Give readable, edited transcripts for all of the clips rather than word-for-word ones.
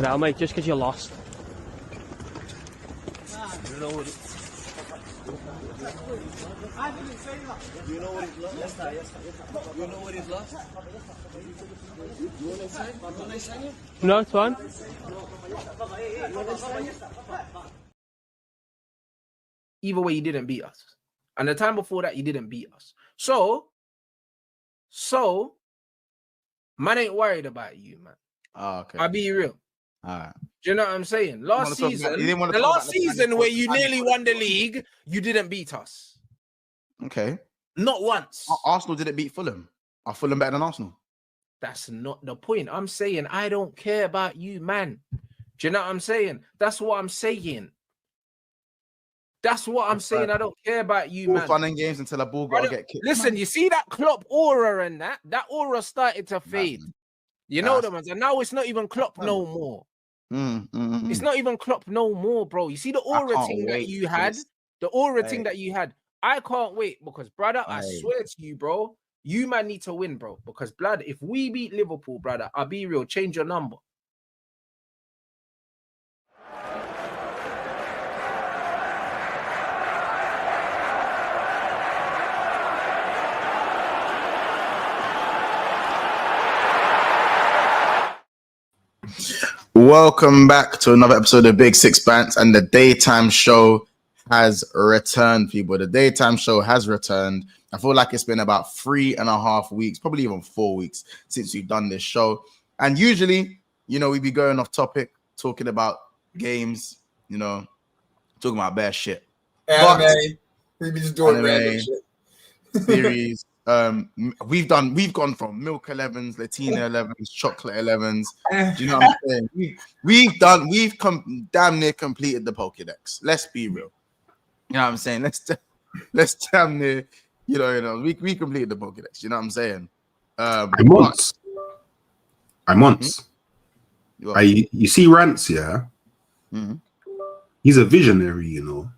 now, mate, just because you lost. You know what it is? You know what it lost? You know what it lost? You want to sign? You want to sign it? No, it's fine. Either way, you didn't beat us. And the time before that, you didn't beat us. So, man ain't worried about you, man. Oh, okay. I'll be real. All right. Do you know what I'm saying? Last season where you nearly won the league, you didn't beat us. Okay. Not once. Arsenal didn't beat Fulham. Are Fulham better than Arsenal? That's not the point. I'm saying I don't care about you, man. Do you know what I'm saying? That's what I'm saying. That's what I'm saying. I don't care about you, man. Fun and games until a ball got to get kicked. Listen, you see that Klopp aura and that aura started to fade. You know the ones, and now it's not even Klopp no more. It's not even Klopp no more, bro. You see the aura thing that you had, the aura thing that you had. I can't wait because, brother, I swear to you, bro, you man need to win, bro. Because, blood, if we beat Liverpool, brother, I'll be real, change your number. Welcome back to another episode of Big Six Bants, and the daytime show has returned, people. The daytime show has returned. I feel like it's been about 3.5 weeks, probably even 4 weeks since we've done this show. And usually, you know, we be going off topic, talking about games, you know, talking about bad shit. Anime. We be just doing random shit. Series. We've gone from milk 11s, Latina 11s, chocolate 11s. Do you know what I'm saying? We've damn near completed the Pokédex. Let's be real. You know what I'm saying? Let's damn near, you know, we completed the Pokédex. You know what I'm saying? I'm once. You see Rance, yeah? Mm-hmm. He's a visionary, you know.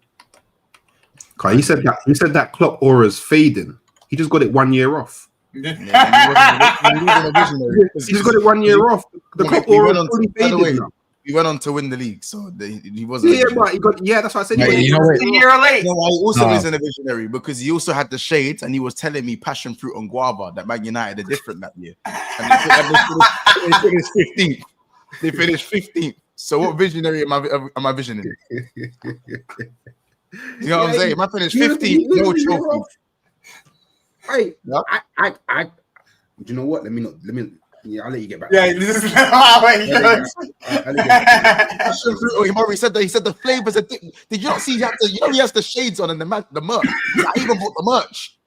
Cause he said that Klopp aura's fading. He just got it 1 year off. Yeah, he wasn't a visionary. He just got it 1 year off. The Klopp aura fully faded now. He went on to win the league, so he wasn't. Yeah, but that's what I said. Mate, he you know what? A year late. No, he also isn't a visionary because he also had the shades, and he was telling me passion fruit and guava that Man United are different that year. And they finished 15th. They finished 15th. So what visionary am I visioning? You know what I'm saying? Am I finished 15th? No trophy. Hey, Yep. I do you know what? Let me I'll let you get back. Yeah, this is how he goes. Passion fruit. Oh, he already said that. He said the flavors are different. Did you not see? He has the shades on and the merch. I even bought the merch.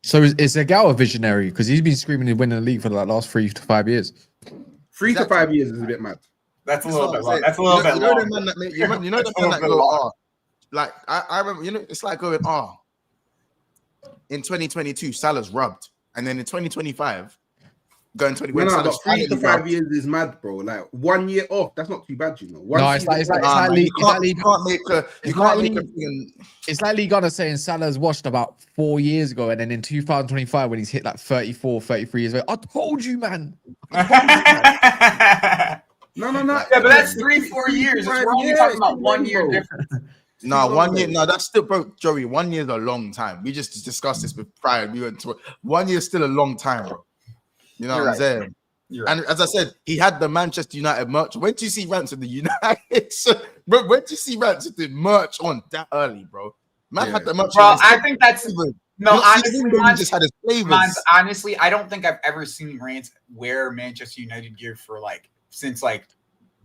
So is Segal a visionary? Because he's been screaming and winning the league for the last 3 to 5 years. 3 to 5 years is a bit mad. That's a little bit long. That's a little bit long. You know the man that go, like I remember, you know, it's like going, in 2022, Salah's rubbed. And then in 2025, going 21, No, 3 to 5 years is mad, bro. Like 1 year off, that's not too bad, you know. It's like Lee Gunner saying Salah's washed about 4 years ago, and then in 2025 when he's hit like 34, 33 years old, I told you, man. No. Yeah, but that's 3-4 years. We're only talking about 1 year difference. No, 1 year. No, that's still, bro, Joey. 1 year is a long time. We just discussed this with prior. We went to 1 year is still a long time, bro. You know what I'm saying? And as I said, he had the Manchester United merch. When did you see Rance with the United? Bro, when did you see Rance with the merch on that early, bro? Man had the merch. Bro, I think that's honestly, he just had his flavors. Honestly, I don't think I've ever seen Rance wear Manchester United gear for since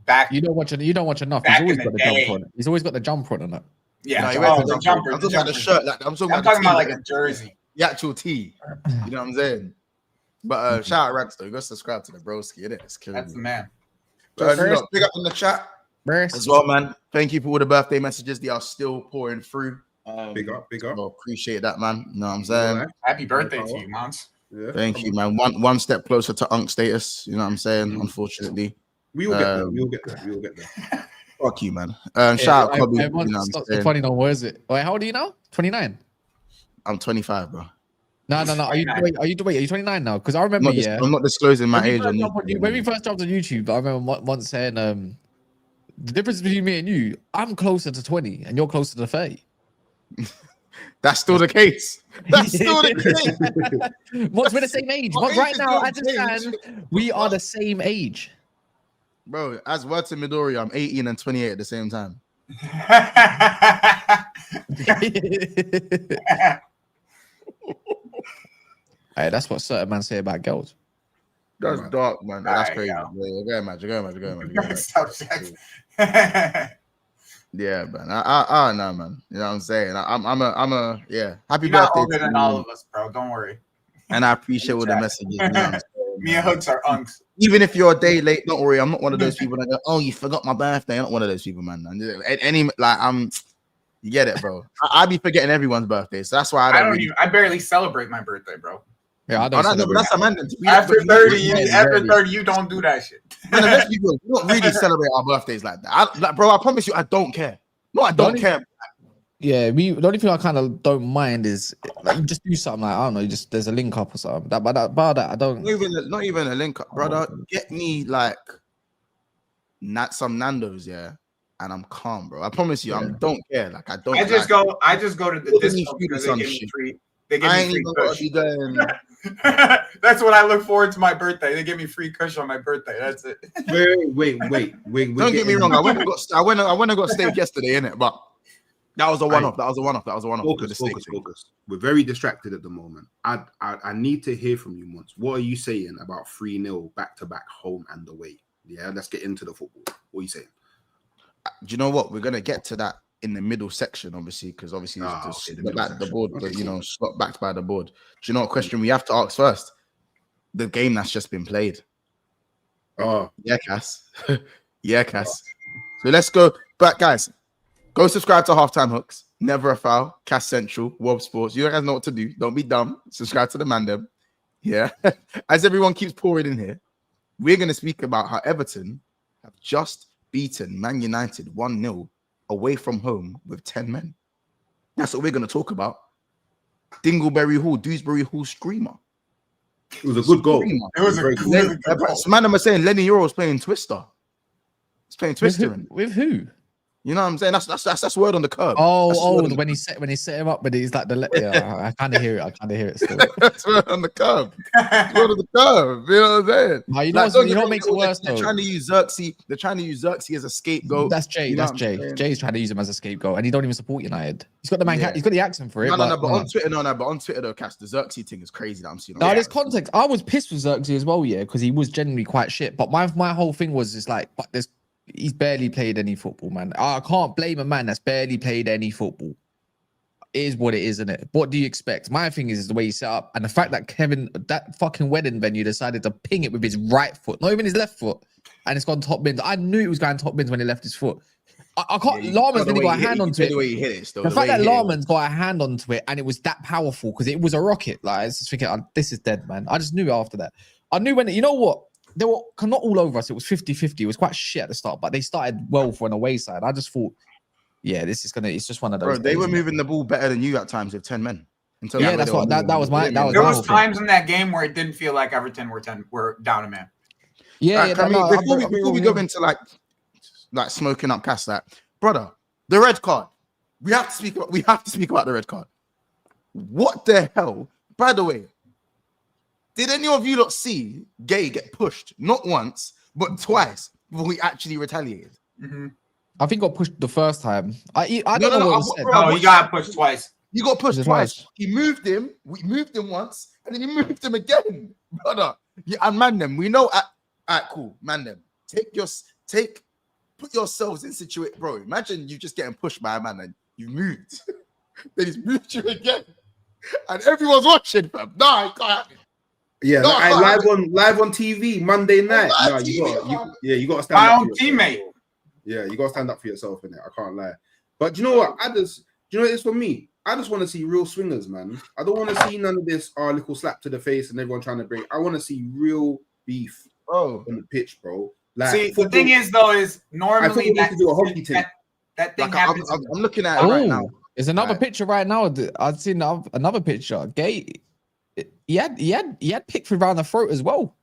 back. You don't watch enough. He's always got the jumper on it. He's always got the jumper on it. Yeah, the jumper. I'm talking about the shirt. I'm talking about like a jersey, the actual tee. You know what I'm saying? But shout out Rance though. Go subscribe to the broski. That's the man. Big up in the chat as well, man. Thank you for all the birthday messages. They are still pouring through. Big up. So appreciate that, man. You know what I'm saying? Right. Happy birthday to you, Mons. Yeah. Thank you, man. One step closer to Unk status. You know what I'm saying? Unfortunately. We will get there. Fuck you, man. Shout out Kobe. It's funny, no, where is it? Wait, how old are you now? 29? I'm 25, bro. No. Are you 29 now? Because I remember, I'm not disclosing my age on YouTube. When we first jumped on YouTube, I remember once saying, the difference between me and you, I'm closer to 20 and you're closer to 30. That's still the case. That's still the case. We're the same age. But right now, as it stands, we are the same age. Bro, as word to Midori, I'm 18 and 28 at the same time. Hey, that's what certain men say about girls. That's dark, man. That's crazy. Yeah. Go ahead, Subject. Yeah, man. I know, man. You know what I'm saying? I'm a yeah. Happy You're not birthday older to than you. all of us, bro. Don't worry. And I appreciate all the messages. You know what I'm saying? Me and Hooks are unks. Even if you're a day late, don't worry. I'm not one of those people that go, "Oh, you forgot my birthday." I'm not one of those people, man. Any like you get it, bro. I be forgetting everyone's birthday, so that's why I barely celebrate my birthday, bro. Yeah, I don't. But that's a man. After 30, you don't do that shit. Man, let's be real. We don't really celebrate our birthdays like that. Bro, I promise you, I don't care. No, I don't care. Yeah, the only thing I kind of don't mind is like you just do something like I don't know, just there's a link up or something. But that I don't. Not even a link up, brother. Get me like some Nando's, yeah, and I'm calm, bro. I promise you, I don't care. Like I don't. I just go to the disco because they give me shit. free. They give me free kush. Going. That's what I look forward to my birthday. They give me free kush on my birthday. That's it. Wait. Don't get me wrong. I went and got steak yesterday, innit? But that was a one-off. Focus. We're very distracted at the moment. I need to hear from you once. What are you saying about 3-0 back-to-back home and away? Yeah, let's get into the football. What are you saying? Do you know what? We're gonna get to that in the middle section, obviously, because the board, slot backed by the board. Do you know what question we have to ask first? The game that's just been played. Oh, yeah, Cass. Yeah, Cass. So let's go back, guys. Go subscribe to Halftime Hooks. Never a Foul. Cass Central. Wob Sports. You guys know what to do. Don't be dumb. Subscribe to the Mandem. Yeah. As everyone keeps pouring in here, we're going to speak about how Everton have just beaten Man United 1-0 away from home with 10 men. That's what we're going to talk about. Dingleberry Hall, Dewsbury Hall screamer. It was a good goal. It was a good goal. Man, I'm saying Lenny Euro's playing Twister. He's playing Twister. With who? You know what I'm saying? That's word on the curb. When he set him up, but he's like I kind of hear it still. That's word on the curb. Word on the curb. You know what I'm saying? No, you know what makes it worse though? They're trying to use Xerxes as a scapegoat. That's Jay. You know that's Jay. Jay's trying to use him as a scapegoat, and he don't even support United. He's got the man. He's got the accent for it. But on Twitter though, Cass, the Xerxes thing is crazy that I'm seeing. No, there's context. I was pissed with Xerxes as well, yeah, because he was genuinely quite shit. But my whole thing was just like, he's barely played any football, man. I can't blame a man that's barely played any football. It is what it is, isn't it? What do you expect? My thing is the way he set up, and the fact that that fucking wedding venue decided to ping it with his right foot, not even his left foot, and it's gone top bins. I knew it was going top bins when he left his foot. I can't. Lahrmann's really got a hand onto it. The way he hit it, still. The fact that Lahrmann's got a hand onto it and it was that powerful because it was a rocket. Like I was just thinking, this is dead, man. I just knew after that. I knew when you know what. They were not all over us. It was 50-50. It was quite shit at the start, but they started well for an away side. I just thought, yeah, it's just one of those. Bro, they were moving the ball better than you at times with 10 men. Yeah, that's what that was my. There was times in that game where it didn't feel like Everton were down a man. Yeah, before we go into like smoking up Cass, that brother, the red card. We have to speak about the red card. What the hell? By the way, did any of you not see Gay get pushed not once but twice before he actually retaliated? Mm-hmm. I think got pushed the first time. I don't know what was said. No, he got pushed twice. You got pushed twice. He moved him. We moved him once, and then he moved him again, brother. Yeah, and man them. We know. Cool, man them. Put yourselves in situation, bro. Imagine you just getting pushed by a man and you moved, then he's moved you again, and everyone's watching, fam. No, it can't happen. Yeah, live on TV Monday night. You got to stand up. My own teammate. Yeah, you got to stand up for yourself in it. I can't lie. But you know what? Do you know what it is for me? I just want to see real swingers, man. I don't want to see none of this little slap to the face and everyone trying to break. I want to see real beef on the pitch, bro. Like, see, the thing is though, is normally that to do a hockey team. That thing happens. I'm looking at it right now. There's another picture right now. I've seen another picture. Gay he had Pickford around the throat as well.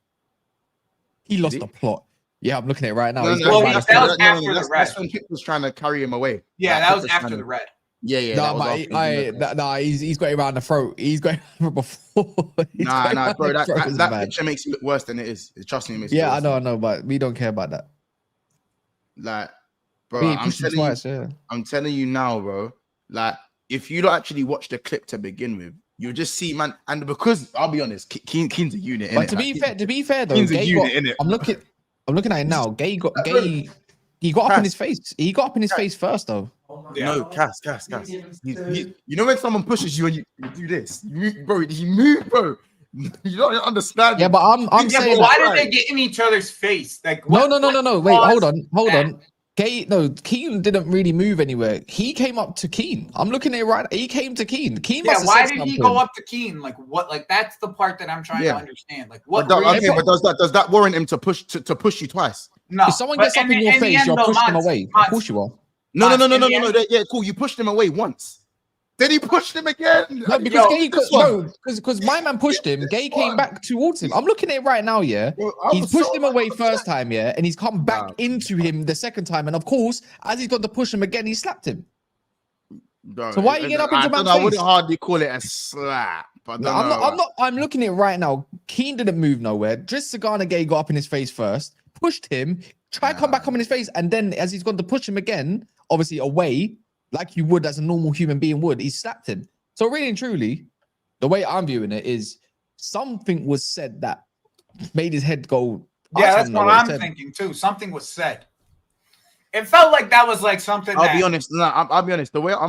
He lost the plot. Yeah, I'm looking at it right now. That's when Pick was trying to carry him away. Yeah, that was after the red. Yeah. No, he's got it around the throat. He's going before. Nah, bro. That picture makes it look worse than it is. Trust me, it makes it worse. I know, but we don't care about that. Like, bro, I'm telling you now, bro. Like, if you don't actually watch the clip to begin with, you'll just see, man. And because I'll be honest, Keane's a unit. But to be fair, though, Keane's a unit, innit? I'm looking at it now. Gay he got up in his face. He got up in his face first, though. Yeah. No, Cass. You know when someone pushes you and you do this, you move, bro. You don't understand. Yeah, but I'm saying, why did they get in each other's face? Like, no. Wait, hold on. Keane didn't really move anywhere. He came up to Keane. I'm looking at it right. He came to Keane. Why did he go up to Keane? Like what? Like that's the part that I'm trying to understand. Like what? But does that warrant him to push you twice? No. If someone gets up in your face, you're pushing them away. Of course you are. No. Yeah, cool. You pushed him away once. Then he pushed him again. No, because my man pushed him. Gay came back towards him. I'm looking at it right now, yeah. Bro, he's pushed him away first time, yeah, and he's come back into him the second time. And of course, as he's got to push him again, he slapped him. Bro, so why are you getting up into man's face? I wouldn't hardly call it a slap. I'm looking at it right now. Keane didn't move nowhere. Driss Sagana Gay got up in his face first, pushed him, tried to come back up in his face, and then as he's gone to push him again, obviously away, like you would as a normal human being would, he slapped him. So really and truly, the way I'm viewing it is something was said that made his head go. Yeah, that's what I'm thinking too. Something was said. It felt like that was like something. I'll be honest. No, I'll be honest. The way what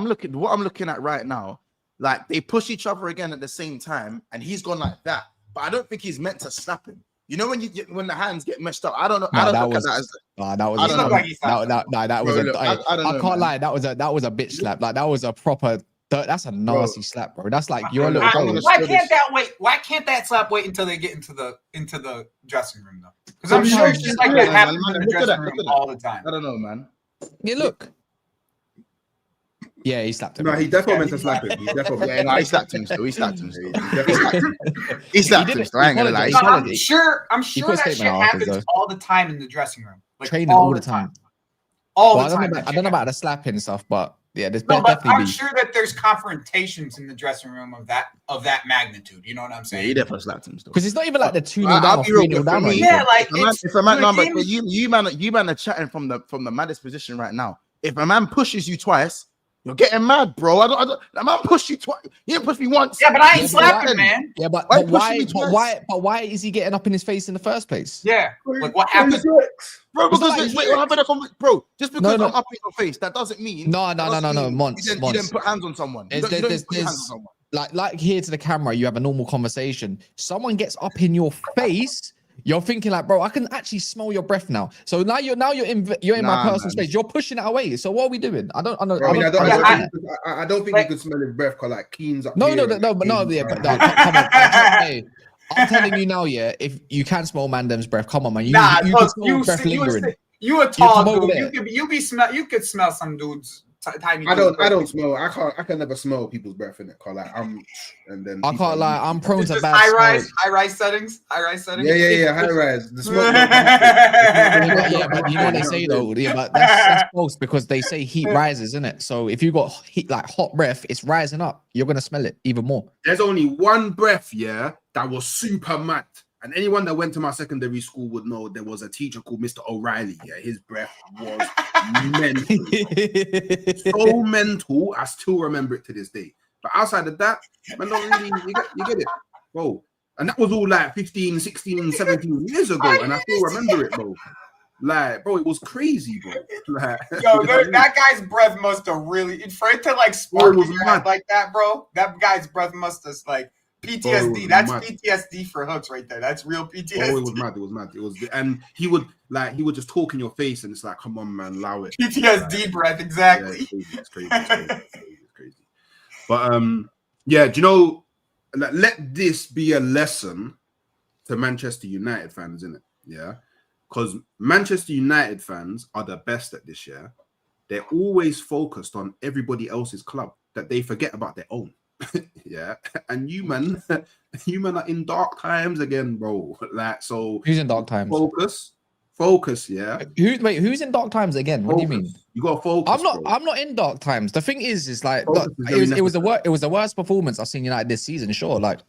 I'm looking at right now, like they push each other again at the same time, and he's gone like that. But I don't think he's meant to slap him. You know when the hands get messed up. I don't know. No, I don't look at that as. I can't lie. That was a bitch slap. Like that was a proper. That's a nasty slap, bro. That's like you're a little. Why can't that wait? Why can't that slap wait until they get into the dressing room though? Because I'm sure it's just like that happens in the dressing room all the time. I don't know, man. Yeah, look. Yeah, he slapped him. No, he definitely meant to slap him. He slapped him still. He slapped him still. He slapped him still. I ain't gonna lie. I'm sure that shit happens all the time in the dressing room. Like training all the time. All the time. I don't know about the slapping stuff, but yeah, there's definitely. I'm sure that there's confrontations in the dressing room of that magnitude. You know what I'm saying? Yeah, he definitely slapped him still. Because it's not even like the 2-0 down or 3-0 down. Yeah, like if a man number, you man are chatting from the maddest position right now. If a man pushes you twice, you're getting mad, bro. The man pushed you twice. He didn't push me once. Yeah, but I ain't slapping, man. Yeah, but why is he getting up in his face in the first place? Yeah, like what happened, bro? Because what happened, bro? Just because I'm up in your face, that doesn't mean no. Months. You didn't put hands on someone. Like here to the camera, you have a normal conversation. Someone gets up in your face. You're thinking like, bro, I can actually smell your breath now. So now you're in my personal space. You're pushing it away. So what are we doing? I don't think you could smell his breath because like Keane's up. No. Yeah, but come on. Hey, I'm telling you now, yeah. If you can smell Mandem's breath, come on, man. You can smell breath lingering. You a tall dude. You could smell some dudes. Tiny I don't smell. I can never smell people's breath in it. I can't lie. I'm prone to bad high rise settings. Yeah. High rise. The smoke. Yeah, but you know what they say though. Yeah, but that's false because they say heat rises, isn't it? So if you got heat like hot breath, it's rising up. You're gonna smell it even more. There's only one breath, yeah, that was super mad. And anyone that went to my secondary school would know there was a teacher called Mr. O'Reilly. Yeah, his breath was mental. So mental, I still remember it to this day. But outside of that, man, don't really, you get it, bro. And that was all like 15, 16, 17 years ago. And I still remember it, bro. Like, bro, it was crazy, bro. Like, that guy's breath must have really, for it to like spark in your head like that, bro, that guy's breath must have like, PTSD. That's mad. PTSD for hooks right there. That's real PTSD. Oh, it was mad. It was, and he would just talk in your face, and it's like, come on, man, allow it. PTSD breath, exactly. Yeah, it's crazy. It's crazy. But yeah, do you know? Let this be a lesson to Manchester United fans, innit? Yeah, because Manchester United fans are the best at this year. They're always focused on everybody else's club that they forget about their own. Yeah, and you man are in dark times again, bro. Like, so Who's in dark times? Focus, yeah. Who's in dark times again? What do you mean? You got to focus. I'm not in dark times. The thing is like Focus it was the worst performance I've seen United this season. Sure, like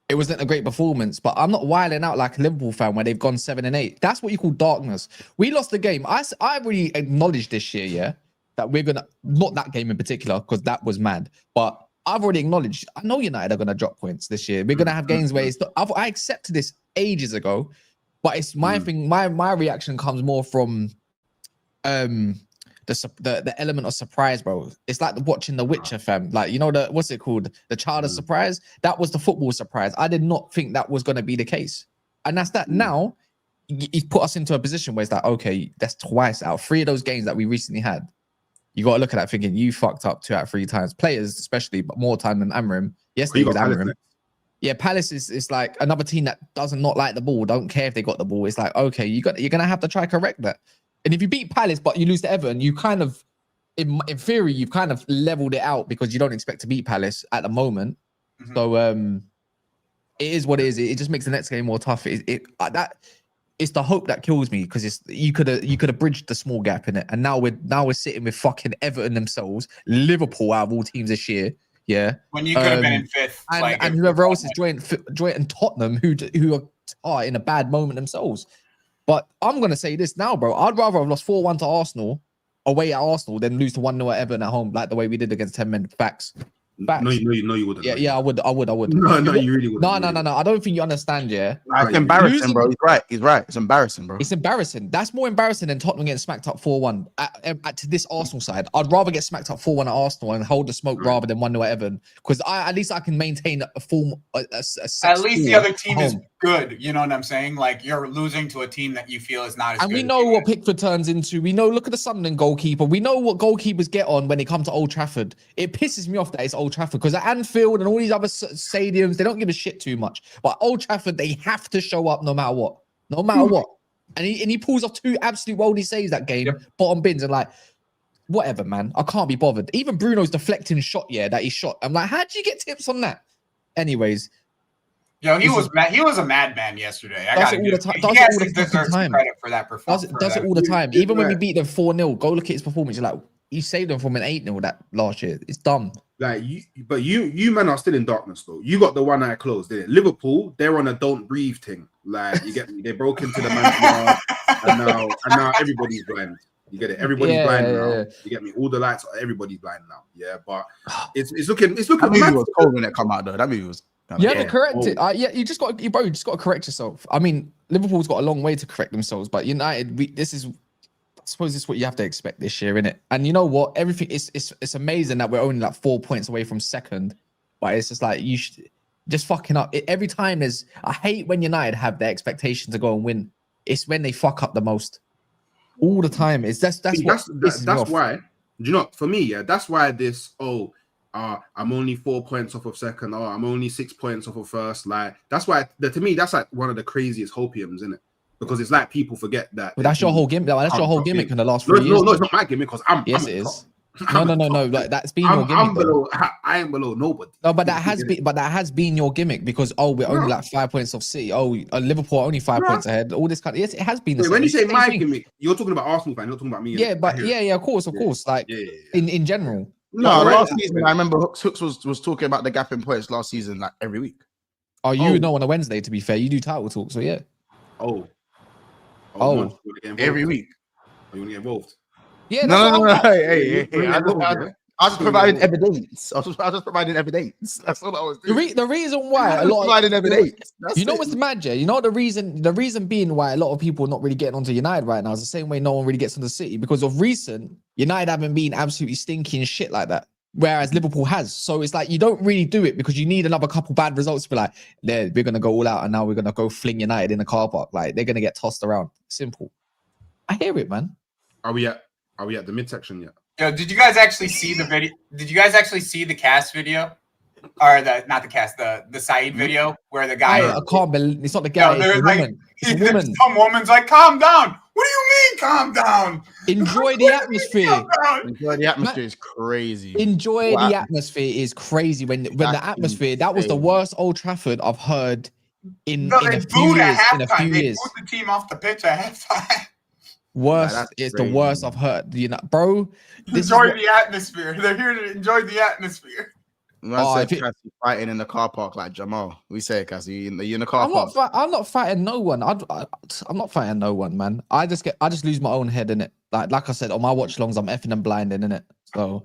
it wasn't a great performance, but I'm not wilding out like a Liverpool fan where they've gone 7-8. That's what you call darkness. We lost the game. I really acknowledged this year, yeah, that we're gonna, not that game in particular because that was mad, but I've already acknowledged. I know United are gonna drop points this year. We're gonna have games where it's. I accepted this ages ago, but it's my thing. My reaction comes more from the element of surprise, bro. It's like watching The Witcher, fam. Like, you know, what's it called? The Child of Surprise. That was the football surprise. I did not think that was going to be the case. And that's that. Now, he's put us into a position where it's like, okay, that's twice out. 3 of those games that we recently had. You got to look at that thinking, you fucked up 2 out of 3 times. Players, especially, but more time than Amram. Yesterday was Amram. Yeah, Palace is like another team that doesn't not like the ball. Don't care if they got the ball. It's like, okay, you're going to have to try correct that. And if you beat Palace, but you lose to Everton, you kind of, in theory, you've kind of leveled it out because you don't expect to beat Palace at the moment. So it is what it is. It just makes the next game more tough. It's the hope that kills me because you could have bridged the small gap in it, and now we're sitting with fucking Everton themselves, Liverpool out of all teams this year. Yeah, when you could have been in 5th, and whoever else is joined Tottenham, who are in a bad moment themselves. But I'm going to say this now, bro. I'd rather have lost 4-1 to Arsenal away at Arsenal than lose to 1-0 at Everton at home, like the way we did against 10 men. Facts. No, you wouldn't. Yeah, I would. No, you really wouldn't. No. I don't think you understand, yeah. It's embarrassing, bro. He's right. It's embarrassing, bro. It's embarrassing. That's more embarrassing than Tottenham getting smacked up 4-1 to this Arsenal side. I'd rather get smacked up 4-1 at Arsenal and hold the smoke rather than 1-0 at Everton, because at least I can maintain a form. At least the other team is good. You know what I'm saying? Like, you're losing to a team that you feel is not as good. And we know what Pickford turns into. We know, look at the Sunderland goalkeeper. We know what goalkeepers get on when they come to Old Trafford. It pisses me off that it's Old Trafford, because at Anfield and all these other stadiums, they don't give a shit too much. But Old Trafford, they have to show up no matter what. No matter what. And he pulls off 2 absolute worldy saves that game, bottom bins, and like, whatever, man. I can't be bothered. Even Bruno's deflecting shot, that he shot. I'm like, how did you get tips on that? Anyways. Yo, he was a madman yesterday. I got to deserve credit for that performance. Does it all the time. Even when we beat them 4-0, go look at his performance. You're like, you saved them from an 8-0 that last year. It's dumb. Like you men are still in darkness though. You got the one eye closed. Liverpool, they're on a don't breathe thing. Like, you get me? They broke into the man and now everybody's blind. You get it? Everybody's blind now. You get me? All the lights, everybody's blind now. Yeah, but it's looking. That movie was cold when it come out though. That movie was. To correct it. You just got to correct yourself. I mean, Liverpool's got a long way to correct themselves, but United, I suppose this is what you have to expect this year, innit? And you know what? Everything it's amazing that we're only like 4 points away from second, but it's just like you should just fucking up. Every time I hate when United have their expectation to go and win. It's when they fuck up the most. All the time. That's why. Do you know? For me, that's why this. I'm only 4 points off of second. I'm only 6 points off of first. Like, that's why. To me, that's like one of the craziest hopiums, isn't it? Because it's like people forget that. But that's your whole gimmick. That's your whole gimmick in the last 3 years. No, it's not my gimmick because I'm. Yes, it is. No. Like, that's been your gimmick. I am below nobody. No, but that has been your gimmick because we're only like 5 points off City. Liverpool are only 5 points ahead. All this kind of, yes, it has been. When you say my gimmick, you're talking about Arsenal fan. You're talking about me. Yeah, but of course. Like in general. No, last season I remember Hooks was talking about the gap in points last season, like every week. You know on a Wednesday, to be fair, you do title talk, so yeah. Every week. You want to get involved? Yeah. No. Hey. I was just providing evidence. That's all I was doing. The reason why a lot providing evidence. You know what's mad, yeah? You know the reason being why a lot of people are not really getting onto United right now is the same way no one really gets onto City, because of recent United haven't been absolutely stinky and shit like that, whereas Liverpool has. So it's like you don't really do it because you need another couple bad results to be like, we're gonna go all out and now we're gonna go fling United in the car park. Like, they're gonna get tossed around. Simple. I hear it, man. Are we at the midsection yet? Yo, did you guys actually see the video? Did you guys actually see the cast video? Or the Saeed video where the guy... I can't believe... It's not the guy, it's the woman. Some woman's like, calm down. What do you mean, calm down? Enjoy the atmosphere. Enjoy the atmosphere is crazy. Enjoy the atmosphere is crazy. When the atmosphere, that was the worst Old Trafford I've heard in a few years. In a few years, booed the team off the pitch at halftime. Worst is the worst I've heard. You know, bro. Enjoy the atmosphere. They're here to enjoy the atmosphere. Man said Cassie fighting in the car park like Jamal. We say Cassie, you in the car park. I'm not fighting no one. I'm not fighting no one, man. I just lose my own head in it. Like I said, on my watch alongs, I'm effing and blinding in it. So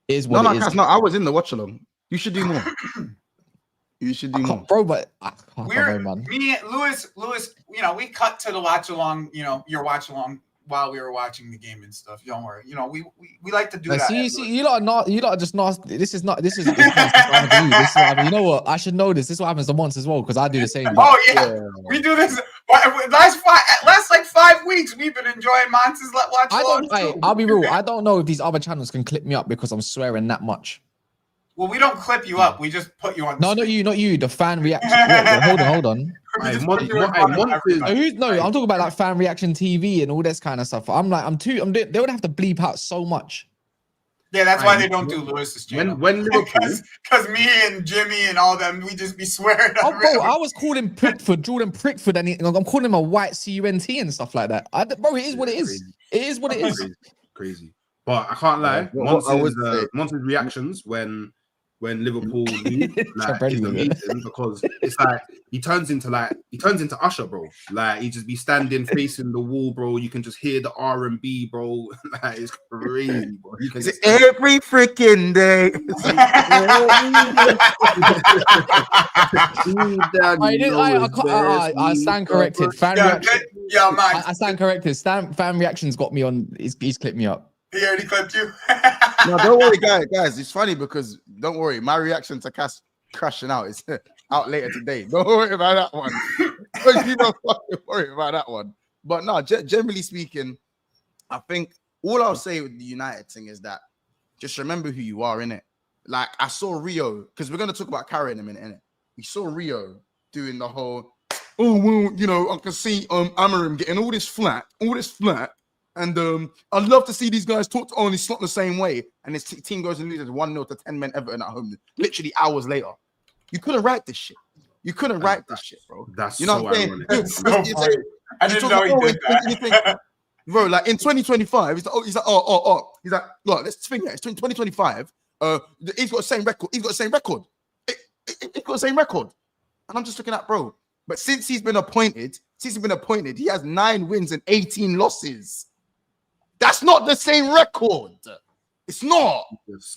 it is what it is. No, I was in the watch along. You should do more. You should do more, bro. But me and Lewis. You know, we cut to the watch along. You know, your watch along while we were watching the game and stuff. Don't worry. You know, we like to do that. See, you lot are just nasty. This is you know what? I should know this. This is what happens to Monts as well, because I do the same. Oh yeah, we do this. Last like 5 weeks, we've been enjoying Monts' watch along. I'll be real. I don't know if these other channels can clip me up because I'm swearing that much. Well, we don't clip you up. We just put you on. No, not you. The fan reaction. Hold on. I'm talking about like fan reaction TV and all this kind of stuff. They would have to bleep out so much. Yeah, that's why they don't do Lewis's channel. When Liverpool, because me and Jimmy and all them, we just be swearing. Oh, bro, I was calling Jordan Prickford, and I'm calling him a white CUNT and stuff like that. Bro, it is what it is. It is what it is. Crazy. But I can't lie. Monts' reactions when Liverpool lose, like, is amazing, because it's like he turns into Usher, bro. Like he just be standing facing the wall, bro. You can just hear the R&B, bro. Like it's crazy, bro. You can just every freaking day. I stand corrected. Fan reaction. Yeah, man. I stand corrected. Fan reactions got me on. He's clipped me up. He already clipped you. No, don't worry, guys. It's funny because don't worry. My reaction to Cass crashing out is out later today. Don't worry about that one. You don't fucking worry about that one. But no, generally speaking, I think all I'll say with the United thing is that just remember who you are, innit? Like I saw Rio, because we're gonna talk about Carrie in a minute, innit? We saw Rio doing the whole, oh well, you know, I can see Amarim getting all this flat. And I'd love to see these guys talk to only slot the same way. And his team goes and loses 1-0 to 10 men Everton at home, literally hours later. You couldn't write this shit. You couldn't write this shit, bro. That's you know so what I'm saying? ironic. I didn't know he did that. Bro, like in 2025, he's like, look, let's think it's 2025. He's got the same record. He's got the same record. He's got the same record. And I'm just looking at, bro. But since he's been appointed, he has 9 wins and 18 losses. That's not the same record. It's not. It's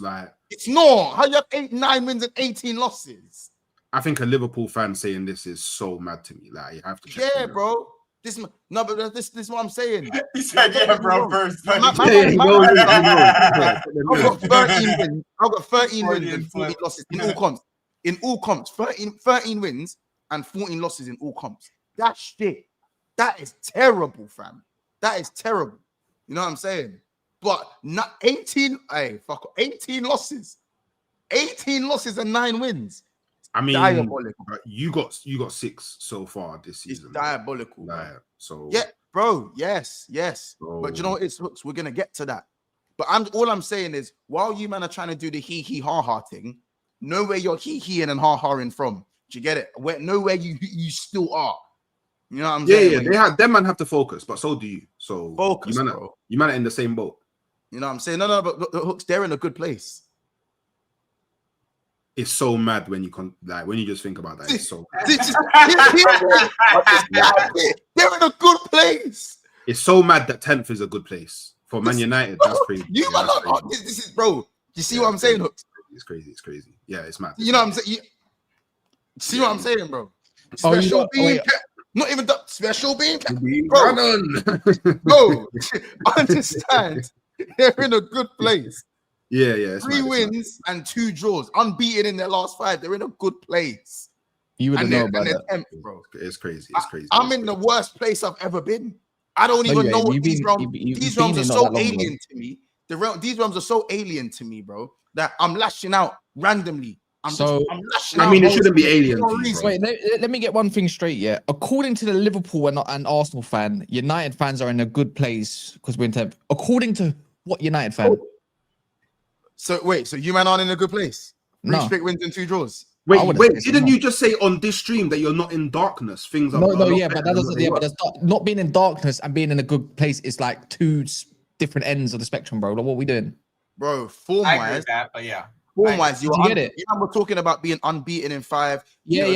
not. How you have 9 wins and 18 losses? I think a Liverpool fan saying this is so mad to me. Like you have to. Yeah, bro. This is what I'm saying. He said, "Yeah, bro." First, I've got 13 wins. I've got 13 wins and 14 losses in all comps. In all comps, 13 wins and 14 losses in all comps. That shit. That is terrible, fam. That is terrible. You know what I'm saying? But not 18. Hey, fuck. 18 losses. 18 losses and 9 wins. I mean, diabolical. You got 6 so far this season. It's diabolical. So yeah, bro. Yes. So, but you know, it's hooks. We're gonna get to that. But all I'm saying is, while you man are trying to do the hee ha ha thing, know where you're hee and ha haing from. Do you get it? Know where you still are. You know what I'm saying? Yeah. Them man have to focus, but so do you. So focus, you man are in the same boat. You know what I'm saying? No, but the hooks, they're in a good place. It's so mad when you just think about that. It's so they're in a good place. It's so mad that 10th is a good place for Man United. That's crazy. This is, bro. You see what I'm saying, hooks? It's crazy. Yeah, it's mad. You know what I'm saying? See what I'm saying, bro? Special being kept. Not even the special being kept. Bro, understand. They're in a good place. Yeah. 3 wins and 2 draws, unbeaten in their last 5. They're in a good place. You wouldn't know about that, 10th, bro. It's crazy. I'm in the worst place I've ever been. I don't even know what these realms are so alien to me. These realms are so alien to me, bro, that I'm lashing out randomly I mean, it shouldn't be alien. Wait, let me get one thing straight. Yeah, according to the Liverpool and Arsenal fan, United fans are in a good place because we're in 10th. According to what United fan? So wait, so you man aren't in a good place? 3 No. straight wins and 2 draws. Wait, didn't you just say on this stream that you're not in darkness? Things are no, yeah, but that doesn't. Yeah, but not being in darkness and being in a good place is like 2 different ends of the spectrum, bro. Like, what are we doing, bro? I Form-wise, agree with that, but yeah. Form-wise, you get it. You know, we're talking about being unbeaten in 5.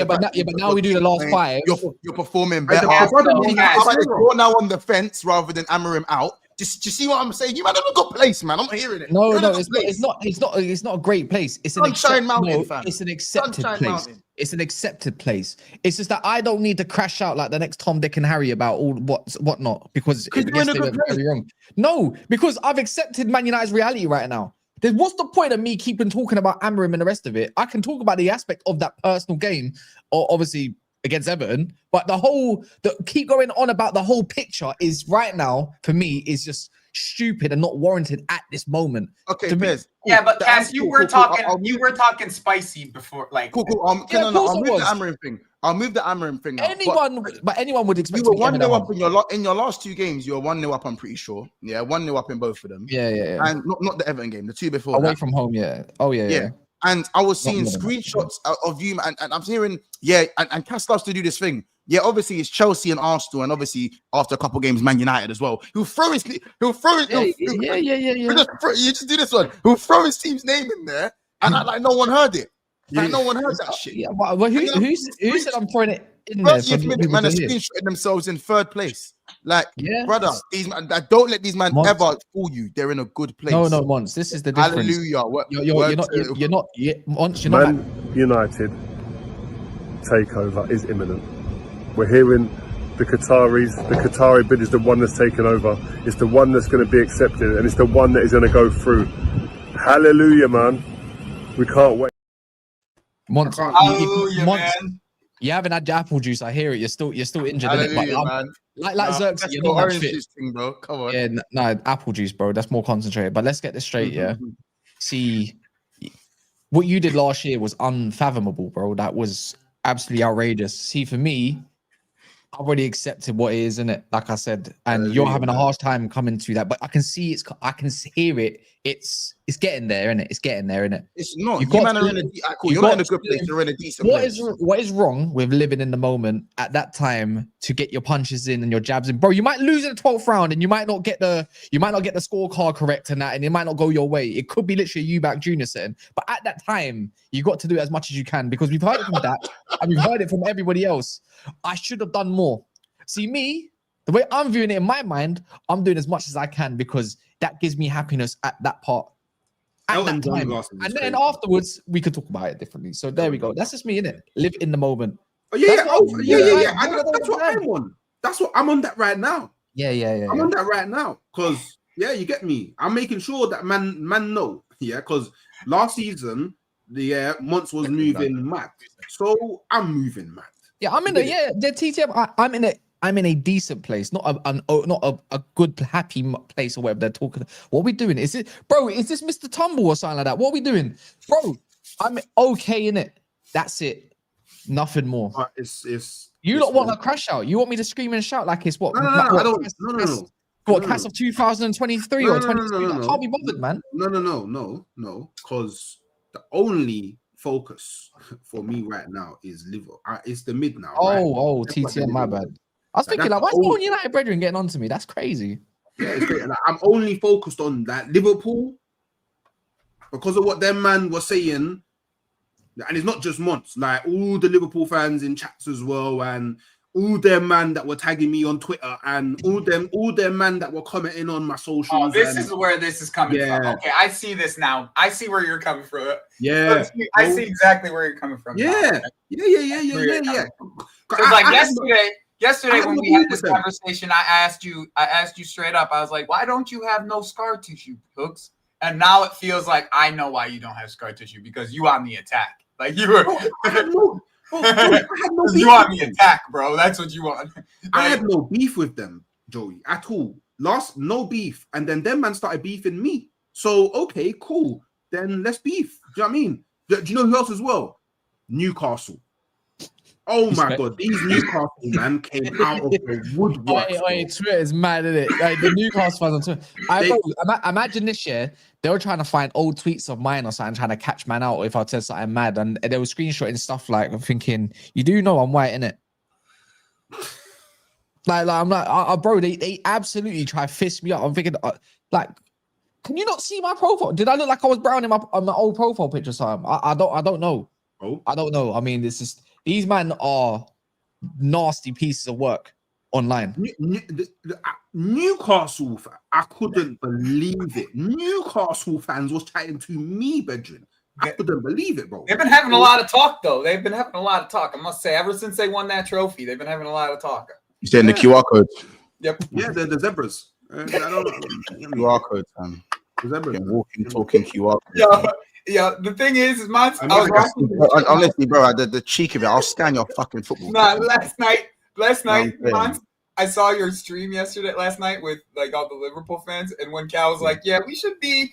But now we do the last 5. You're performing better. Yeah, You're now on the fence rather than Amorim out. Just you see what I'm saying? You man in a good place, man. I'm not hearing it. No, it's not a great place. It's an Sunshine Mountain, fam. It's an accepted Sunshine place. Mountain. It's an accepted place. It's just that I don't need to crash out like the next Tom, Dick, and Harry about all whatnot because you're in a good very wrong. No, because I've accepted Man United's reality right now. What's the point of me keeping talking about Amorim and the rest of it? I can talk about the aspect of that personal game, or obviously against Everton, but the keep going on about the whole picture is right now for me is just stupid and not warranted at this moment. Okay, Piers. Yeah, but Cass, you were talking spicy before, like. Cool. I'll move the Amorim thing. I'll move the Amorim thing. Anyone would expect. You were 1-0 up in your last 2 games. You were 1-0 up. I'm pretty sure. Yeah, 1-0 up in both of them. Yeah. And not the Everton game. The 2 before. Away from home. Yeah. Oh yeah. And I was seeing screenshots of you, and I'm hearing, and Cass loves to do this thing. Yeah, obviously it's Chelsea and Arsenal, and obviously after a couple games, Man United as well. He'll throw his. You just do this one. He'll throw his team's name in there, and like no one heard it. Like no one heard that shit. Yeah, well, who said I'm throwing it in there? 30th minute, man, are screenshotting themselves in 3rd place. Like, brother, these man, don't let these man ever fool you. They're in a good place. No, Mons. This is the difference. Hallelujah. You're not. Mons, Man United takeover is imminent. We're hearing the Qatari bid is the one that's taken over. It's the one that's going to be accepted, and it's the one that is going to go through. Hallelujah, man. We can't wait. Mons, man. You haven't had your apple juice. I hear it. You're still injured. Hallelujah, man. Like Xerxes, you're not orange fit. juice thing, bro. Come on. Yeah, no, apple juice, bro. That's more concentrated. But let's get this straight, yeah. See, what you did last year was unfathomable, bro. That was absolutely outrageous. See, for me, I've already accepted what it is, isn't it? Like I said, and you're having a hard time coming to that, but I can see I can hear it. It's getting there, isn't it? It's getting there, isn't it? It's not. You're not in a good place. You're in a decent place. What is wrong with living in the moment at that time to get your punches in and your jabs in, bro? You might lose in the 12th round, and you might not get the scorecard correct and that, and it might not go your way. It could be literally a Eubank Junior setting, but at that time, you got to do as much as you can because we've heard it from that, and we've heard it from everybody else. I should have done more. See, me, the way I'm viewing it in my mind, I'm doing as much as I can because that gives me happiness at that part. At that time. And then afterwards, we could talk about it differently. So there we go. That's just me, innit? Live in the moment. Oh, yeah. That's what I'm on. That's what I'm on that right now. Yeah. I'm on that right now. Because, you get me. I'm making sure that man know. Yeah, because last season, Monts was moving mad. So I'm moving mad. Yeah, I'm in the TTM. I'm in a decent place, not a good happy place or whatever they're talking. What are we doing? Is this Mr. Tumble or something like that? What are we doing, bro? I'm okay in it. That's it. Nothing more. You don't want a crash out. You want me to scream and shout like it's what? No, I don't. No. What class of 2023 or 23? I can't be bothered, man. No. Because the only focus for me right now is Liverpool. It's the mid now. Oh, TTM, my bad. I was thinking, why is all United brethren getting onto me? That's crazy. Yeah, it's great. Like, I'm only focused on that Liverpool because of what them man was saying, and it's not just Monts. Like all the Liverpool fans in chats as well, and all them man that were tagging me on Twitter, and all them man that were commenting on my socials. Oh, this is where this is coming from. Okay, I see this now. I see where you're coming from. Yeah, I see exactly where you're coming from. Yeah. Because like yesterday when we had this conversation, I asked you straight up. I was like, "Why don't you have no scar tissue, Hooks?" And now it feels like I know why you don't have scar tissue because you on the attack. Like you were. I had no you on the attack, bro. That's what you want. I had no beef with them, Joey, at all. No beef, and then them man started beefing me. So okay, cool. Then let's beef. Do you know what I mean? Do you know who else as well? Newcastle. Oh my God, these Newcastle man came out of the woodwork. Twitter's mad, isn't it? Like, the Newcastle fans on Twitter. Imagine this year, they were trying to find old tweets of mine or something, trying to catch man out if I said something mad, and they were screenshotting stuff like, I'm thinking, you do know I'm white, innit? Like I'm like, bro, they absolutely try to fist me up. I'm thinking, like, can you not see my profile? Did I look like I was brown in my old profile picture? Something? I don't know. Oh, I don't know. I mean, this is these men are nasty pieces of work online. Newcastle, I couldn't believe it. Newcastle fans was chatting to me, Bedrin. I couldn't believe it, bro. They've been having a lot of talk, though. They've been having a lot of talk. I must say, ever since they won that trophy, they've been having a lot of talk. You saying the QR code? Yep. Yeah, the zebras. I don't know. QR code, man. The zebras. Walking, talking QR code. Yeah, the thing is I was watching. Honestly, bro, the cheek of it. I'll scan your fucking football. Nah, last night, I saw your stream last night with like all the Liverpool fans, and when Cal was like, "Yeah, we should be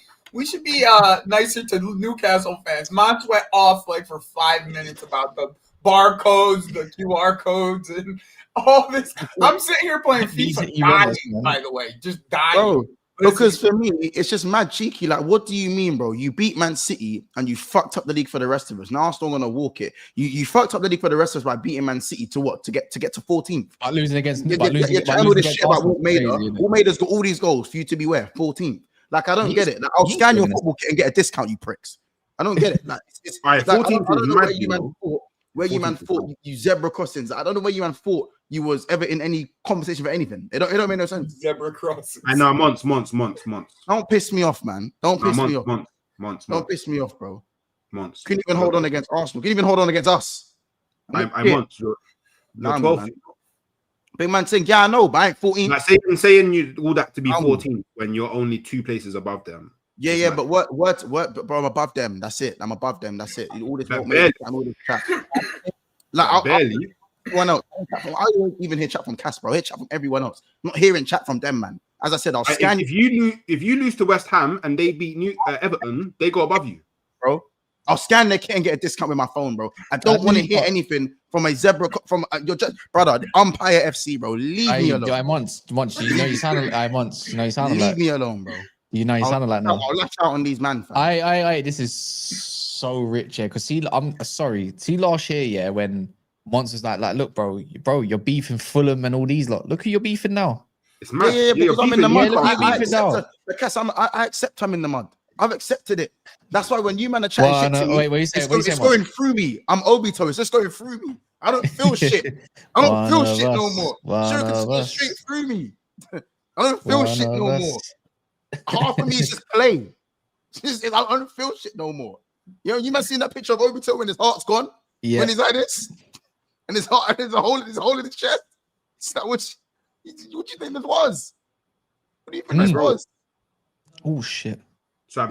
nicer to Newcastle fans," Mons went off like for 5 minutes about the barcodes, the QR codes, and all this. I'm sitting here playing FIFA, dying, by the way, just dying. Bro. Because for me, it's just mad cheeky. Like, what do you mean, bro? You beat Man City and you fucked up the league for the rest of us. Now Arsenal gonna walk it. You fucked up the league for the rest of us by beating Man City to what? To get to 14th. By losing against. You're trying all this shit about Waltmader. Waltmader's got all these goals for you to be where? 14th. Like, I don't get it. Like, I'll scan your football kit and get a discount, you pricks. I don't get it. Like, it's like, 14th is mad, where you man thought you zebra crossings. I don't know where you man thought you was ever in any conversation for anything. It don't make no sense. Zebra crossings. I know, months. Don't piss me off, man. Don't piss me off. Months. Don't piss me off, bro. Months. Couldn't even hold on against Arsenal. Couldn't even hold on against us. I months. You're 12th. Big man saying, yeah, I know, but I ain't 14. Like saying you all that to be 14 when you're only 2 places above them. Yeah, but what, bro, I'm above them. That's it. I'm above them. That's it. All this, like all this chat. Like, barely. Everyone else. I don't even hear chat from Casper. I hear chat from everyone else. I'm not hearing chat from them, man. As I said, I'll scan you. If you lose to West Ham and they beat Everton, they go above you, bro. I'll scan their kit and get a discount with my phone, bro. I don't want to hear anything from a zebra. From your brother, Umpire FC, bro. Leave me alone. I once. You know you sound like once. You know you sound like. Leave me alone, bro. You know you sound like now. I'll lash out on these man. This is so rich, yeah. Because I'm sorry. See last year, yeah, when Mons was like, look, bro, you're beefing Fulham and all these lot. Look who you're beefing now. It's mad. Yeah, because I'm in the mud. I accept I'm in the mud. I've accepted it. That's why when you man are chatting shit to me, it's going through me. I'm Obito. It's just going through me. I don't feel shit. I don't feel shit no more. Sure, it's going straight through me. I don't feel shit no more. Half of me is just play. I don't feel shit no more. You know, you must have seen that picture of Obito when his heart's gone. Yeah. When he's like this, and his heart, there's a hole in his chest. Is that what you think this was? What do you think this was? Oh shit. So I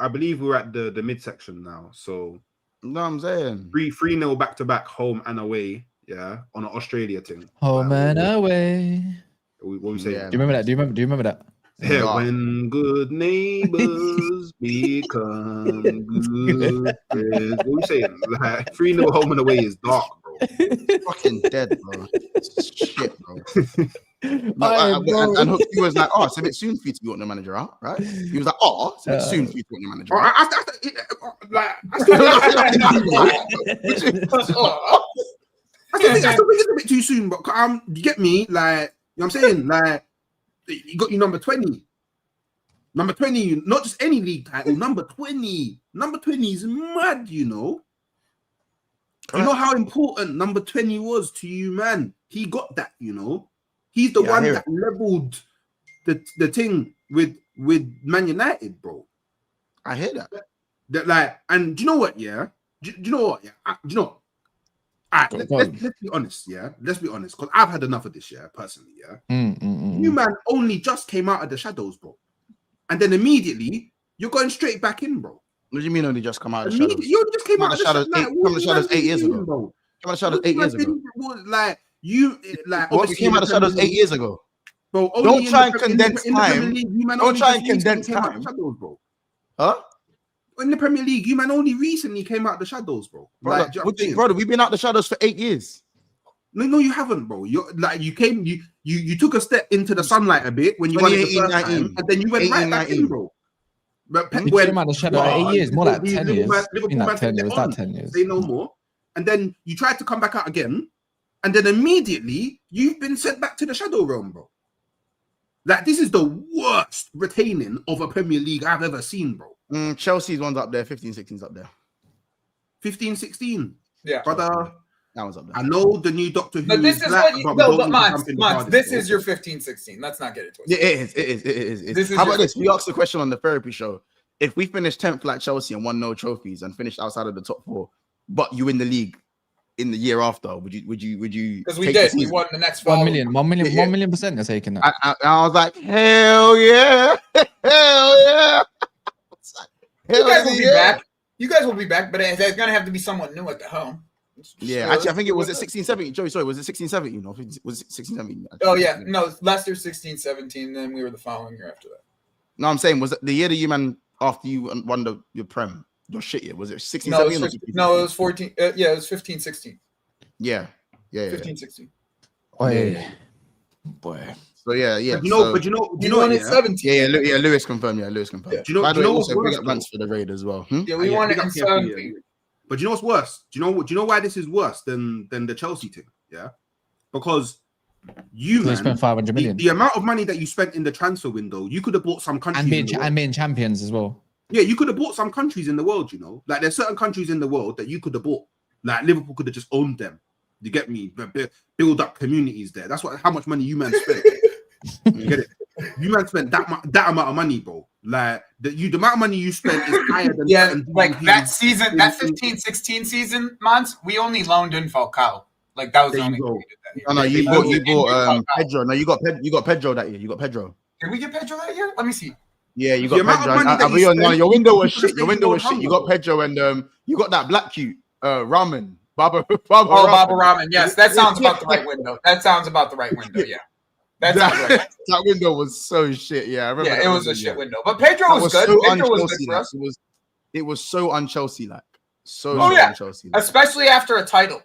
believe we're at the midsection now. So you know what I'm saying? 3-0 back-to-back, home and away. Yeah, on an Australia thing. Home and away. What we say? Yeah. Do you remember that? Do you remember that? Yeah, when good neighbors become good friends. What we saying? Like 3-0 home and away is dark, bro. Fucking dead, bro. Shit, bro. And he was like, "Oh, it's a bit soon for you to be on the manager, huh? Right?" He was like, "Oh, it's a bit soon for you to be on the manager." Right? I still think it's a bit too soon, but you get me? Like, you know what I'm saying? Like, you got your number 20. Number 20, not just any league title, number 20. Number 20 is mad, you know. You know how important number 20 was to you, man. He got that, you know. He's the one that leveled the thing with Man United, bro. I hear that. Like, and do you know what? Yeah. Do you know what? Yeah. Do you know? All right, let's be honest, yeah. Let's be honest, because I've had enough of this, yeah, personally, yeah. You man only just came out of the shadows, bro, and then immediately you're going straight back in, bro. What do you mean only just come out of the shadows? You only just came out of the shadows. Come out of the shadows 8 years ago, bro. Come out of the shadows 8 years ago. What came out of the shadows 8 years ago, bro. Don't try and condense time. Don't try and condense time, bro. Huh? in the Premier League, you man only recently came out the shadows, bro. Like, brother, we've been out the shadows for 8 years. No, you haven't, bro. You're like you took a step into the sunlight a bit when you won it the first time, and then you went right back in, bro. But We came out the shadow 8 years, more like 10 years. Liverpool Like man 10 said, years, that 10 years. Say no more. And then you tried to come back out again, and then immediately you've been sent back to the shadow realm, bro. Like, this is the worst retaining of a Premier League I've ever seen, bro. Chelsea's one's up there, 15-16's up there. 15-16. Yeah. But that was up there. I know the new Doctor Who. But this is black, what you, but no, we but don't need to jump in the Mons, hardest, this bro. is your 15-16. Let's not get it twisted. Yeah, it is. This How is about this? We asked the question on the therapy show. If we finish 10th like Chelsea and won no trophies and finished outside of the top 4, but you win the league in the year after, would you? Because we did. We won the next 1 million percent they're taking that. I was like, hell yeah, hell yeah. You guys will be back. You guys will be back, but there's gonna have to be someone new at the helm. Yeah, actually, I think it was at 16-17. Joey, sorry, was it 16-17? No, was it 16-17? Oh yeah, no, Leicester 16-17. Then we were the following year after that. No, I'm saying, was it the year that you man after you won your prem, your shit year? Was it 16-17? No, it was 14. Yeah, it was 15-16. Yeah. 15-16. Boy. So yeah. But you know, won it 17. Yeah. Lewis confirmed. Yeah, Lewis confirmed. Do you know? By the way, also what's big worse, up Vance for the raid as well. Yeah, we won it in 17. Yeah. But you know what's worse? Do you know why this is worse than the Chelsea thing? Yeah, because you spent 500 million. The amount of money that you spent in the transfer window, you could have bought some countries and being champions as well. Yeah, you could have bought some countries in the world. You know, like there's certain countries in the world that you could have bought. Like Liverpool could have just owned them. You get me? Build up communities there. That's how much money you man spent. You get it? You man spent that amount of money, bro. Like the amount of money you spent is higher than like that season, that 15-16 season, Mons, we only loaned in Falcao. Like that was the only thing we did that year. No, you bought Pedro. No, you got Pedro that year. You got Pedro. Did we get Pedro that year? Let me see. Yeah, you got Pedro. Your window was shit. Your window was shit. You got Pedro and you got that black cute Ramen. Baba Ramen. Yes, that sounds about the right window. Yeah. That window was so shit. Yeah, I remember. Yeah, it was a shit window. But Pedro was good. Pedro was good for us. It was so un-Chelsea like. Un-Chelsea. Especially after a title.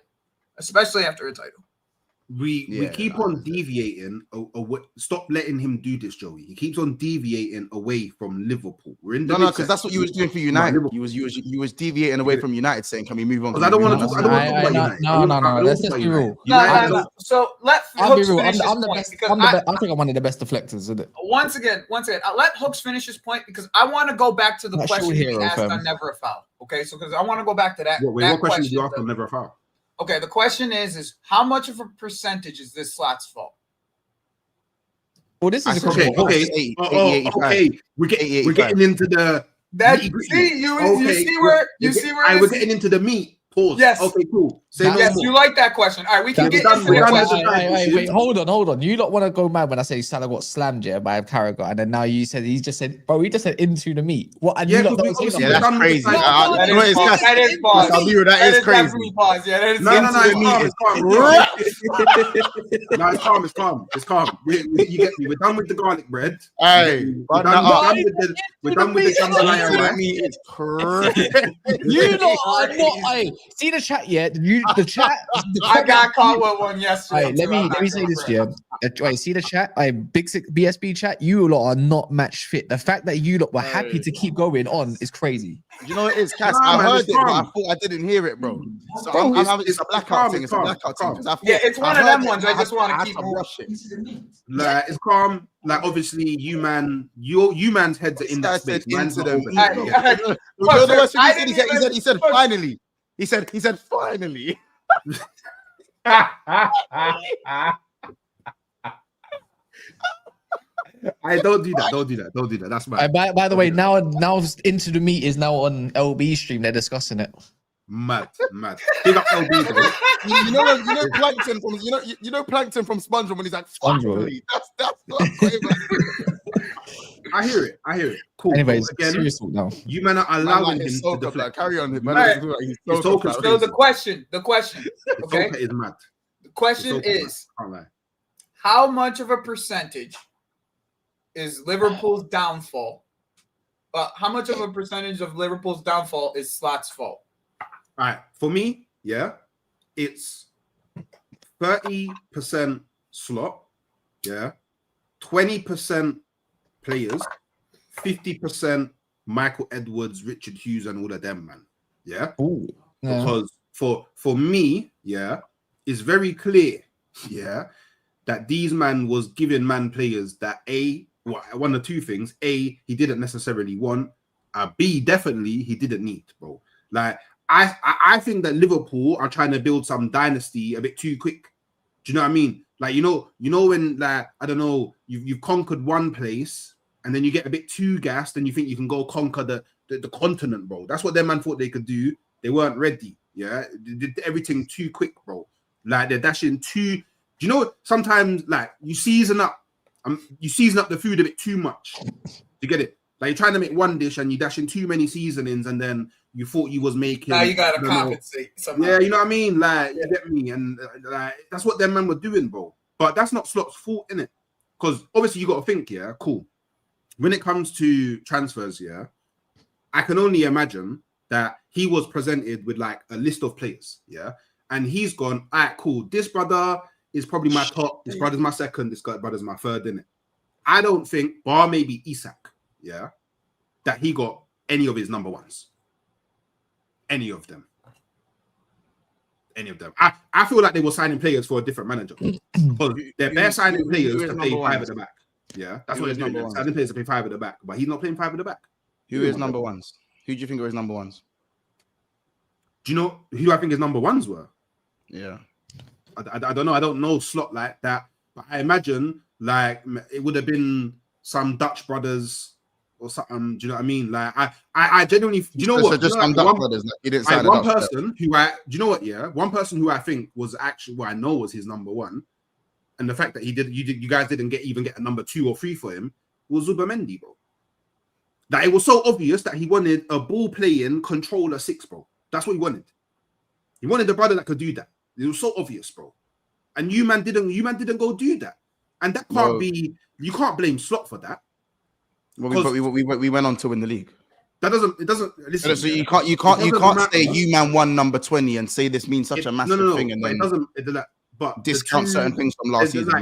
We keep on deviating. Stop letting him do this, Joey. He keeps on deviating away from Liverpool. We're in the because that's what you was doing for United. You was deviating away from United, saying, "Can we move on?" Because I don't want to talk about United. No. Let's just be real. No. So I'll be real. I think I'm one of the best deflectors, isn't it? Once again, I'll let Hooks finish his point because I want to go back to the question he asked on Never a Foul. Okay, so because I want to go back to that. What question did you ask on Never a Foul? Okay, the question is how much of a percentage is this slot's fault? Well, this is okay. We're getting into the. We're getting into the meat. Pause. Yes. Okay, cool. You like that question. All right, we can get into that question. Wait, hold on. You don't want to go mad when I say Salah got slammed by Carragher, and then now he just said into the meat. What? And that's crazy. That is crazy. No, it's calm. It's calm. You get me? We're done with the garlic bread. Hey, we're done with the jambalaya rice. It's crazy. You know, I'm not. See the chat yet? The chat. I got caught with one yesterday. Let me say this, yeah. Wait, see the chat? Big BSB chat. You lot are not match fit. The fact that you lot were happy to keep going on is crazy. You know what it is, Cass? I heard it, but I thought I didn't hear it, bro. So it's a blackout thing. It's a blackout thing. Yeah, it's one of them ones. I just want to keep moving. Like it's calm. Like obviously, you man's heads are in that space. Man's not over here. He said finally. He said finally. I don't do that. That's mad. By the way, now Into the Meat is now on LB stream. They're discussing it. Mad. Big up LB, bro. You know Plankton from Plankton from SpongeBob when he's like finally. That's I hear it. Cool. Anyways, again, serious talk now. You man are allowing him to deflect. Carry on, man. Right. So the question, okay? Is mad. The question is, how much of a percentage is Liverpool's downfall how much of a percentage of Liverpool's downfall is Slot's fault? All right, for me, yeah, it's 30% Slot, yeah, 20% players, 50% Michael Edwards, Richard Hughes, and all of them, man. Yeah. Ooh, yeah. Because for me, yeah, it's very clear, yeah, that these man was giving man players that one of two things. A, he didn't necessarily want. B, definitely he didn't need, bro. Like I think that Liverpool are trying to build some dynasty a bit too quick. Do you know what I mean? Like, you know when, like, I don't know, you've conquered one place and then you get a bit too gassed and you think you can go conquer the continent, bro. That's what their man thought they could do. They weren't ready. Yeah, they did everything too quick, bro. Like, they're dashing too. Do you know sometimes, like, you season up the food a bit too much. You get it? Like, you're trying to make one dish and you dash in too many seasonings, and then you thought you was making. Now you gotta compensate somehow. Yeah, you know what I mean? Like, you get me? And like, that's what them men were doing, bro. But that's not Slot's fault, innit? Because obviously you got to think, yeah, cool. When it comes to transfers, yeah, I can only imagine that he was presented with like a list of players, yeah, and he's gone, all right, cool. This brother is probably my top. This brother's my second. This brother's my third, innit? I don't think, bar maybe Isak, yeah, that he got any of his number ones. Any of them. I feel like they were signing players for a different manager. They're bare signing players to play five at the back. Yeah, that's what they're doing. Signing players to play five at the back, but he's not playing five at the back. Who is number ones? Who do you think are his number ones? Do you know who I think his number ones were? Yeah. I don't know. I don't know Slot like that, but I imagine like it would have been some Dutch brothers or something. Do you know what I mean? Like I genuinely, do you know what? So just some Dutch brothers. Like, he didn't sign one person who do you know what? Yeah, one person who I think was actually what I know was his number one, and the fact that you guys didn't even get a number 2 or 3 for him was Zubamendi, bro. That it was so obvious that he wanted a ball playing controller 6, bro. That's what he wanted. He wanted a brother that could do that. It was so obvious, bro. And you man didn't go do that. And that can't be. You can't blame Slot for that. Well, we went on to win the league. It doesn't. Listen, so you can't say you man won number 20 and say this means such a massive thing, and then it doesn't. But discount certain things from last season.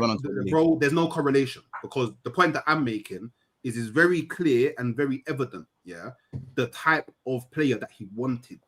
Bro, there's no correlation, because the point that I'm making is very clear and very evident. Yeah, the type of player that he wanted,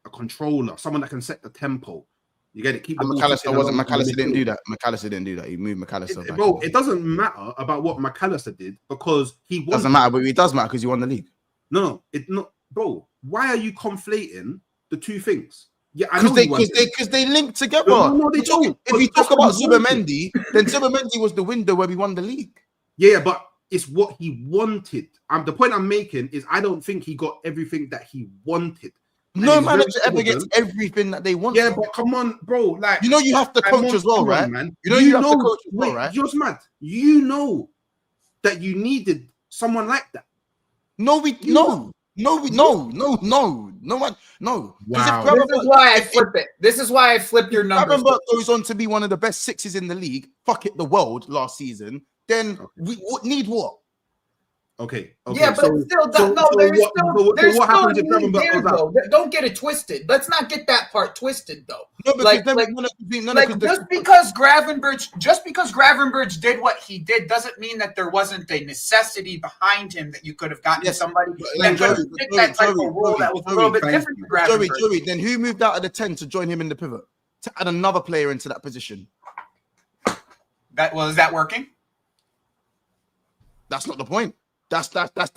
a controller, someone that can set the tempo. You get it. Keep the McAllister didn't do that. McAllister didn't do that. He moved McAllister back. Bro, it doesn't matter about what McAllister did, because he won. Doesn't matter, but it does matter because you won the league. No, it not, bro. Why are you conflating the two things? Yeah, because they link together. No, they don't. If you talk about Zubamendi, then Zubamendi was the window where we won the league. Yeah, but it's what he wanted. The point I'm making is I don't think he got everything that he wanted. No manager ever gets everything that they want. Yeah, but come on, bro. Like, you know, you have to coach as well, right? Man. You have to coach as well, right? You're mad. You know that you needed someone like that. No. Wow. This is why I flip your numbers. Gravenberch goes on to be one of the best 6s in the league. Fuck it, the world last season. Then we need what? Okay. Yeah, but there's what happens if Gravenberch goes out? Don't get it twisted. Let's not get that part twisted, though. No, just because Gravenberch did what he did doesn't mean that there wasn't a necessity behind him that you could have gotten somebody that could fit that type of role that was a little bit different to Gravenberch. Joey, then who moved out of the 10 to join him in the pivot to add another player into that position? Is that working? That's not the point. This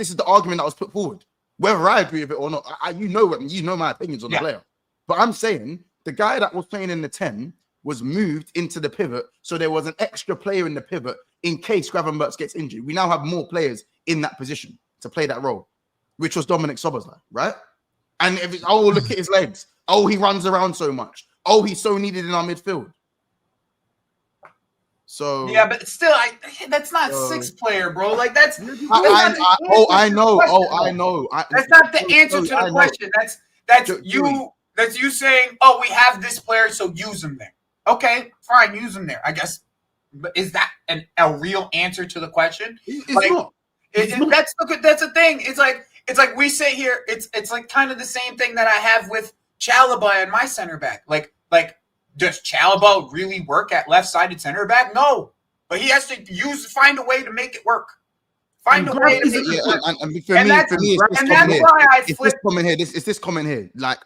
is the argument that was put forward. Whether I agree with it or not, you know my opinions on the player. But I'm saying the guy that was playing in the 10 was moved into the pivot, so there was an extra player in the pivot in case Gravenberch gets injured. We now have more players in that position to play that role, which was Dominic Szoboszlai, right? And if it's, look at his legs. Oh, he runs around so much. Oh, he's so needed in our midfield. So yeah, but still, that's not 6 player, bro. Like that's. I know. That's not the answer to the question. That's you saying, oh, we have this player, so use him there. Okay, fine, use him there. I guess, but is that a real answer to the question? It's not. That's the thing. It's like we sit here. It's like kind of the same thing that I have with Chalobah and my center back. Like does Chalobah really work at left-sided center back? No, but he has to find a way to make it work. Find a way to make it work. And that's why I flip. It's this comment here. Like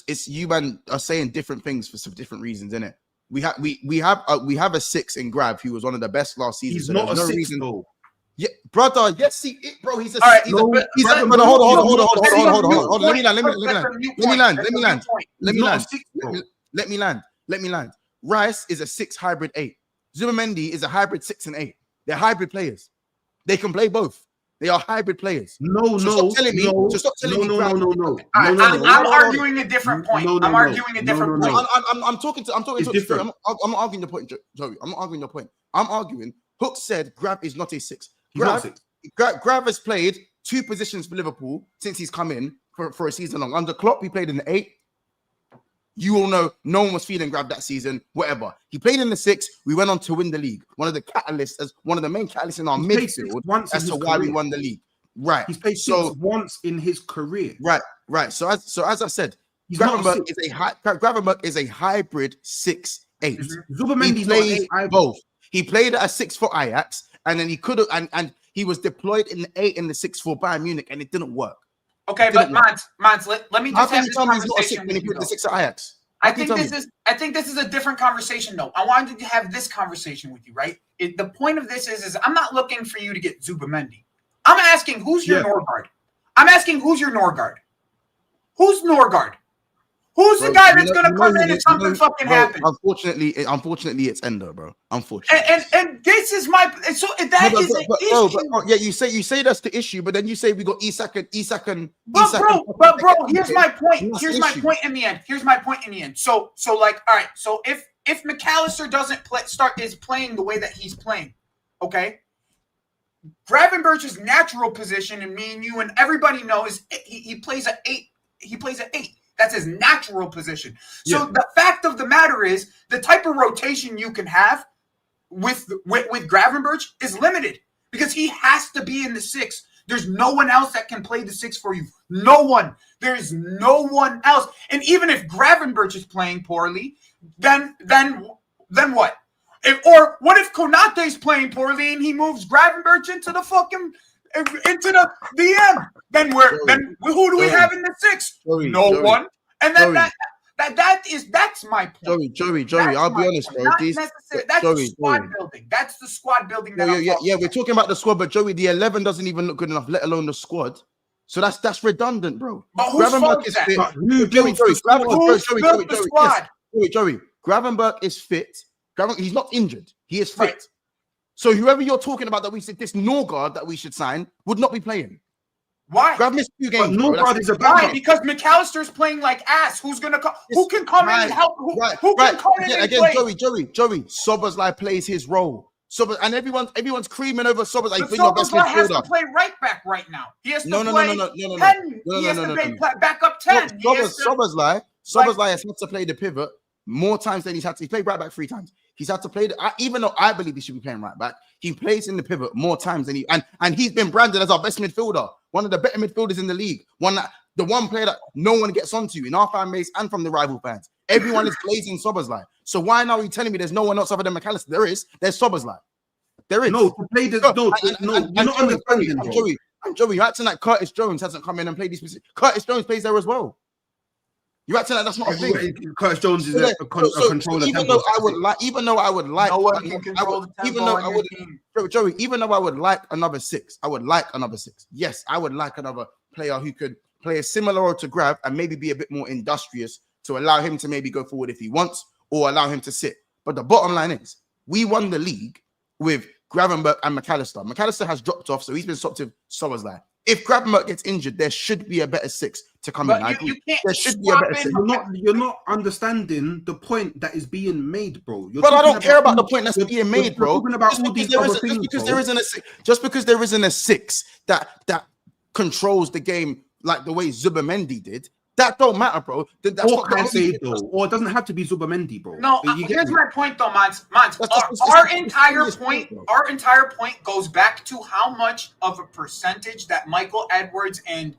it's you man are saying different things for some different reasons, innit? We have a 6 in Grab who was one of the best last season. He's so not a no 6 reason. though. Yeah, brother. Yes, bro. He's a. All right, Hold on. Let me land. Rice is a 6 hybrid 8. Zubamendi is a hybrid 6 and 8. They're hybrid players. They can play both. They are hybrid players. No. Stop telling me. I'm arguing a different point. I'm arguing a different point. I'm talking to. I'm not arguing your point, Joey. I'm not arguing your point. I'm arguing. Hook said Grab is not a 6. Grab has played 2 positions for Liverpool since he's come in for a season long. Under Klopp, he played in the 8. You all know no one was feeling Grab that season, whatever. He played in the 6. We went on to win the league. One of the catalysts, as one of the main catalysts in our midfield as to why we won the league. Right. He's played 6 once in his career. Right. So as I said, Gravenberch is a hybrid 6-8. He plays both. He played at a 6 for Ajax, and then he could have and he was deployed in the 8 and the 6 for Bayern Munich, and it didn't work. Okay, but Mons, let me just have this conversation when he played the 6 at Ajax. I think this is a different conversation, though. I wanted to have this conversation with you, right? The point of this is I'm not looking for you to get Zubamendi. I'm asking who's your Norgard. I'm asking who's your Norgard. Who's Norgard? Who's the guy that's gonna come in if something fucking happens? Unfortunately, it's Endo, bro. Unfortunately, and this is my so that is an issue. You say that's the issue, but then you say we got Isak and But bro, here's my point. Here's my point in the end. So like, all right. So if McAllister doesn't is playing the way that he's playing, okay. Gravenberch's natural position, and me and you and everybody knows he plays at 8. He plays at 8. That's his natural position. So the fact of the matter is the type of rotation you can have with Gravenberch is limited because he has to be in the 6. There's no one else that can play the 6 for you. No one. There is no one else. And even if Gravenberch is playing poorly, then what? Or what if Konate is playing poorly and he moves Gravenberch into the fucking into the DM? Then who do we have in the 6? No one. And then that's my point. Joey, I'll be honest, bro. That's the squad building. That's the squad building. We're talking about the squad, but Joey, the 11 doesn't even look good enough, let alone the squad. So that's redundant, bro. But who's fault is that? Joey, Gravenberch is fit. He's not injured. He is fit. Right. So whoever you're talking about that we said this Norgard that we should sign would not be playing. Why? Grav missed 2 games. Norgard is a backup. Because McAllister's playing like ass. Who's gonna come? Who can come in and help? Who can come in and play? Joey. Soboslai plays his role. And everyone's creaming over Soboslai. Soboslai has to play right back right now. He has to play 10. He has to play back up 10. Soboslai has had to play the pivot more times than he's had to. He played right back 3 times. He's had to play even though I believe he should be playing right back, he plays in the pivot more times than and he's been branded as our best midfielder, one of the better midfielders in the league, the one player that no one gets onto in our fan base and from the rival fans. Everyone is blazing Soboslai. So why now are you telling me there's no one else other than McAllister? There's Soboslai. There is. No, to play you're not understanding. Joey, you're acting like Curtis Jones hasn't come in and played these positions. Curtis Jones plays there as well. You're acting like that's not a thing. Curtis Jones is a controller. Even though I would like, no one can control the tempo. Joey, even though I would like another 6, Yes, I would like another player who could play a similar role to Grav and maybe be a bit more industrious to allow him to maybe go forward if he wants or allow him to sit. But the bottom line is, we won the league with Gravenberch and McAllister. McAllister has dropped off, so he's been swapped with Soboslai. If Gravenberch gets injured, there should be a better 6 to come in. There should be a better 6. You're not understanding the point that is being made, bro. But I don't care about the point that's being made, bro. Just because there isn't a 6 that controls the game like the way Zubamendi did, That don't matter, bro. That's Or not the only Caicedo, thing. though. Or it doesn't have to be Zubamendi, bro. No, You get here's me? my point though, Mons. That's Our just entire serious point, bro. our entire point goes back to how much of a percentage that Michael Edwards and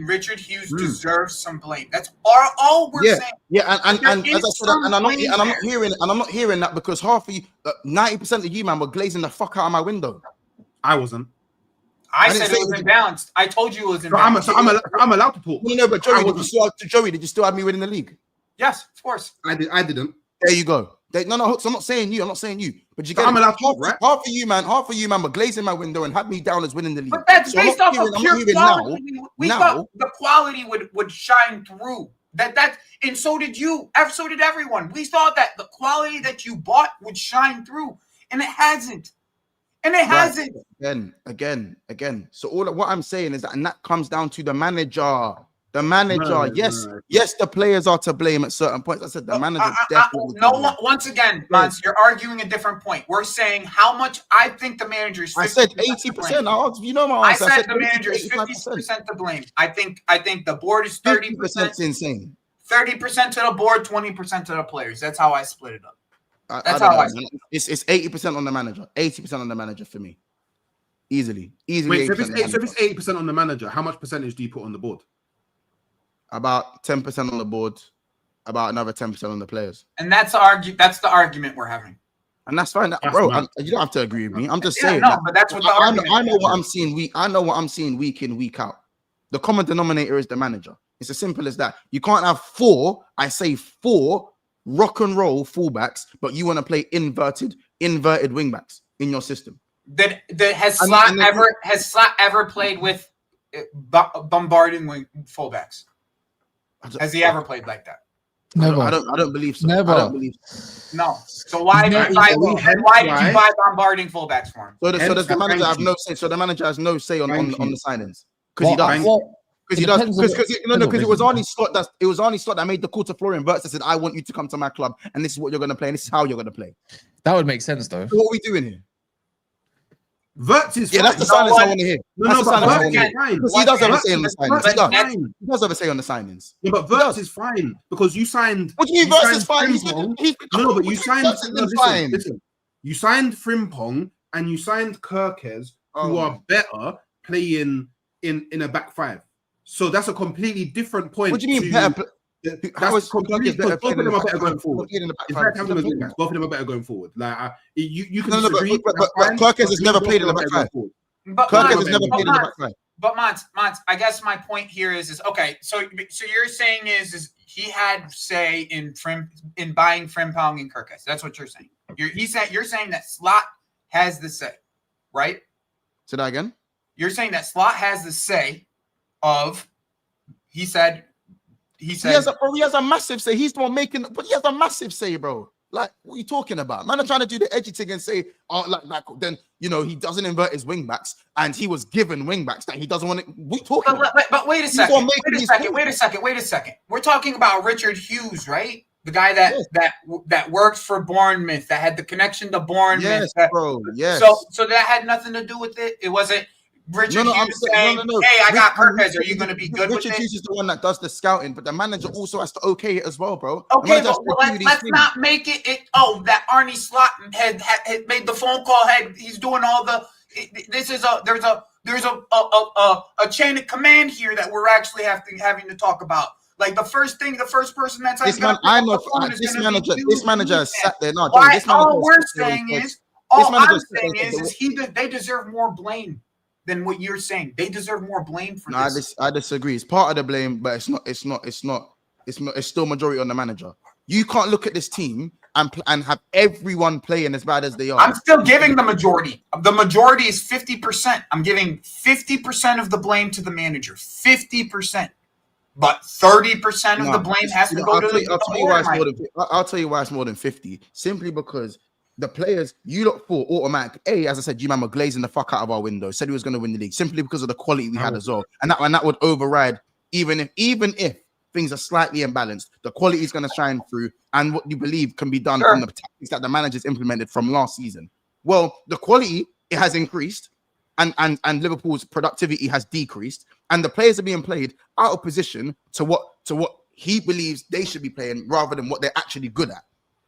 Richard Hughes deserves some blame. That's all we're saying. Yeah, and There as I is said, some and I'm blame not hearing that because half of you, 90% of you, man, were glazing the fuck out of my window. I wasn't. I didn't said say it was it was- imbalanced. I told you it was So imbalanced. I'm allowed to talk. No, but I Joey, wasn't. did you still have me winning the league? Yes, of course. I didn't. There you go. No, so I'm not saying you. But you So get I'm it. allowed to talk, right? Half of you, man, were glazing my window and had me down as winning the league. But that's So I'm based not off hearing- of I'm pure not hearing quality. We now. thought the quality would shine through. And so did you. So did everyone. We thought that the quality that you bought would shine through, and it hasn't. And it hasn't. Again. So what I'm saying is that, and that comes down to the manager. The manager, No. yes, the players are to blame at certain points. I said the manager definitely. Once again, Mons, you're arguing a different point. We're saying how much I think the manager is. I said 80%. You know my answer. I said the manager is 50% to blame. I think the board is 30%. Insane. 30% to the board, 20% to the players. That's how I split it up. That's how I. It's 80% on the manager. 80% on the manager for me. Easily. Wait, so if it's 80% on the manager, how much percentage do you put on the board? About 10% on the board, about another 10% on the players. And that's the argument we're having. And that's fine, bro. You don't have to agree with me. I'm just saying. No, but that's what the argument. I know what I'm seeing. I know what I'm seeing week in, week out. The common denominator is the manager. It's as simple as that. You can't have four rock and roll fullbacks, but you want to play inverted wingbacks in your system. Has Slot ever played with bombarding fullbacks? Has he ever played like that? Never. I don't believe so. Never. I don't believe so. No. So why did you buy bombarding fullbacks for him? So does the manager have no say? So the manager has no say on the signings because he does. Because he does. Because it was only Scott that made the call to Florian Wirtz that said, "I want you to come to my club, and this is what you're going to play, and this is how you're going to play." That would make sense, though. So what are we doing here? Wirtz is that's the silence I want to hear. Because he does have a say on the signings. He does have a say on the signings. Yeah, but Wirtz is fine because you signed. What do you mean Wirtz is fine? No, but you signed. Listen. You signed Frimpong and you signed Kirkes, who are better playing in a back five. So that's a completely different point. What do you mean better? That's completely because both of them are better going forward. Both of them are better going forward. Like you can disagree. But Kirkes has never played in the back five. Kirkes has never played in the back five. But Mons, I guess my point here is okay. So you're saying is he had say in buying Frimpong and Kirkes. That's what you're saying. You're saying that Slot has the say, right? Say that again. You're saying that Slot has the say of. He said. He has a massive say. He's the one making, but he has a massive say, bro. Like, what are you talking about? Man, I'm trying to do the edgy thing and say, then he doesn't invert his wing backs, and he was given wing backs that he doesn't want to. We talking. But wait a second. Wait a second. We're talking about Richard Hughes, right? The guy that worked for Bournemouth, that had the connection to Bournemouth. Yes, bro. Yes. So that had nothing to do with it. It wasn't. Richard Hughes saying, "Hey, I got Kirkes. Are you going to be good with it?" Richard Hughes is the one that does the scouting, but the manager also has to okay it as well, bro. Okay, but let's not make it. That Arnie Slot had made the phone call. He's doing all the. There's a chain of command here that we're actually having to talk about. Like the first person that's this man. I know this manager has sat there. No, all I'm saying is they deserve more blame than what you're saying. They deserve more blame for this. I disagree. It's part of the blame, but it's still majority on the manager. You can't look at this team and have everyone playing as bad as they are. I'm still giving the majority. The majority is 50%. I'm giving 50% of the blame to the manager. 50%. But 30% of the blame has to go to the board. I'll tell you why it's more than 50. Simply because the players you look for automatic. As I said, G-Man were glazing the fuck out of our window. Said he was going to win the league simply because of the quality we had as well, and that would override even if things are slightly imbalanced. The quality is going to shine through, and what you believe can be done from the tactics that the managers implemented from last season. Well, the quality it has increased, and Liverpool's productivity has decreased. and the players are being played out of position to what he believes they should be playing rather than what they're actually good at.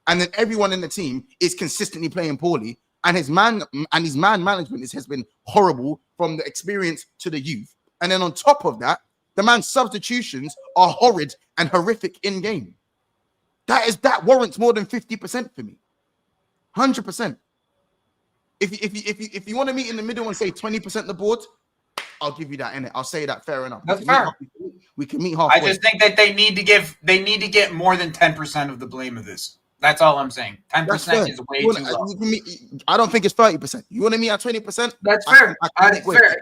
And then everyone in the team is consistently playing poorly, and his man management has been horrible from the experience to the youth. And then on top of that, the man's substitutions are horrid and horrific in game. That warrants more than 50% for me. 100%. If you want to meet in the middle and say 20% the board, I'll give you that, innit? I'll say that, fair enough. That's fair. We can meet halfway. I just think that they need to get more than 10% of the blame of this. That's all I'm saying. 10% is way too low. I don't think it's 30%. You want to meet at 20%? That's fair. That's fair.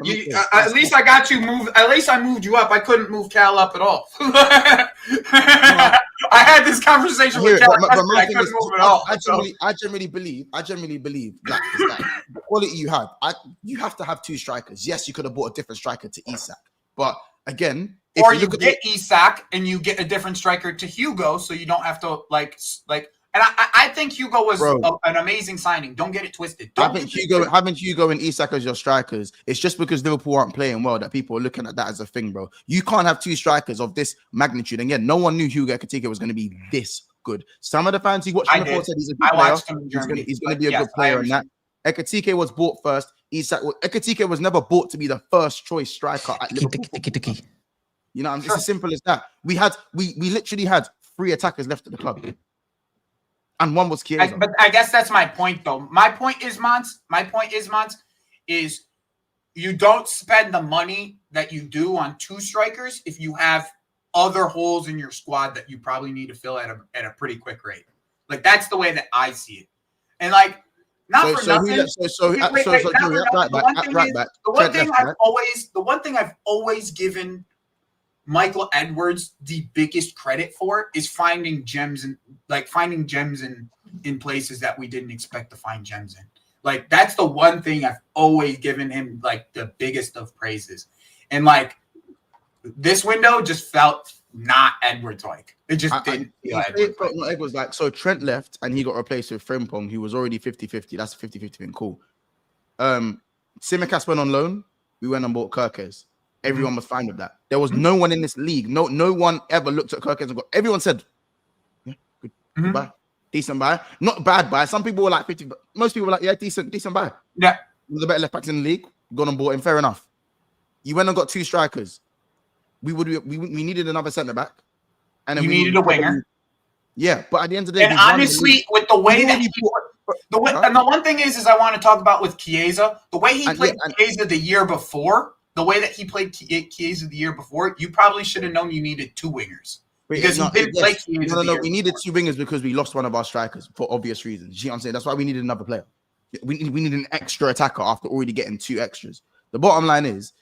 At least I got you moved. At least I moved you up. I couldn't move Cal up at all. I had this conversation with Cal. I couldn't move at all. I generally believe that the quality you have, you have to have two strikers. Yes, you could have bought a different striker to Isak, but again, or you get Isak and you get a different striker to Hugo, so you don't have to like. And I think Hugo was an amazing signing. Don't get it twisted. Having Hugo and Isak as your strikers, it's just because Liverpool aren't playing well that people are looking at that as a thing, bro. You can't have two strikers of this magnitude. And again, no one knew Hugo Ekitike was going to be this good. Some of the fans who watched him before said he's a good player. He's going to be a good player in that. Ekitike was bought first. Ekitike was never bought to be the first choice striker at Liverpool. You know, it's as simple as that. We literally had 3 attackers left at the club. And one was Chiesa. But I guess that's my point, though. My point is, Mons, is you don't spend the money that you do on 2 strikers if you have other holes in your squad that you probably need to fill at a pretty quick rate. Like, that's the way that I see it. And, like, not for nothing. The one thing I've always given Michael Edwards the biggest credit for is finding gems in places that we didn't expect to find gems in. Like, that's the one thing I've always given him like the biggest of praises. And like this window just felt not Edwards like. It just didn't feel Edwards. Like, so Trent left and he got replaced with Frimpong, who was already 50-50. That's a 50-50 thing. Cool. Tsimikas went on loan. We went and bought Kirkes. Everyone was fine with that. There was no one in this league. No one ever looked at Kirkes and everyone said, yeah, good buy. Decent buy. Not bad buy. Some people were like 50, but most people were like, yeah, decent buy. Yeah. One of the better left backs in the league. Gone and bought him. Fair enough. You went and got 2 strikers. We needed another centre back. And then you needed a winger. Yeah, but at the end of the day, and honestly, with the way that and the one thing is I want to talk about with Chiesa, the way he played Chiesa the year before. The way that he played Chiesa the year before, you probably should have known you needed 2 wingers. Because he didn't play Chiesa. No, we needed 2 wingers because we lost one of our strikers for obvious reasons. You know what I'm saying? That's why we needed another player. We need an extra attacker after already getting 2 extras. The bottom line is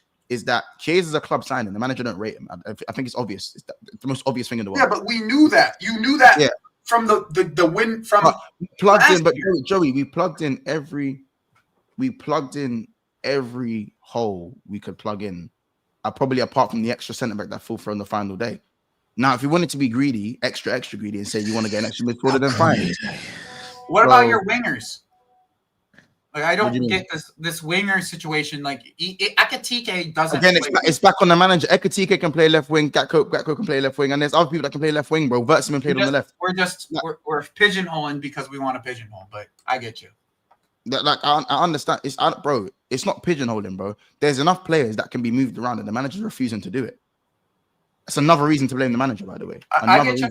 that Chiesa is a club signing. The manager don't rate him. I think it's obvious. It's the most obvious thing in the world. Yeah, but we knew that. You knew that from the win from plugged in. But Joey, we plugged in every hole we could plug in, probably apart from the extra centre back that fell through on the final day. Now, if you wanted to be greedy, extra greedy, and say you want to get an extra midfielder, then fine. What about your wingers? Like, I don't get this winger situation. Like, Ekitike doesn't. Again, it's back on the manager. Ekitike can play left wing. Gatko can play left wing, and there's other people that can play left wing, bro. Vertman played on the left. We're pigeonholing because we want to pigeonhole, but I get you. Like I understand, bro. It's not pigeonholing, bro. There's enough players that can be moved around, and the manager's refusing to do it. That's another reason to blame the manager, by the way. I get you.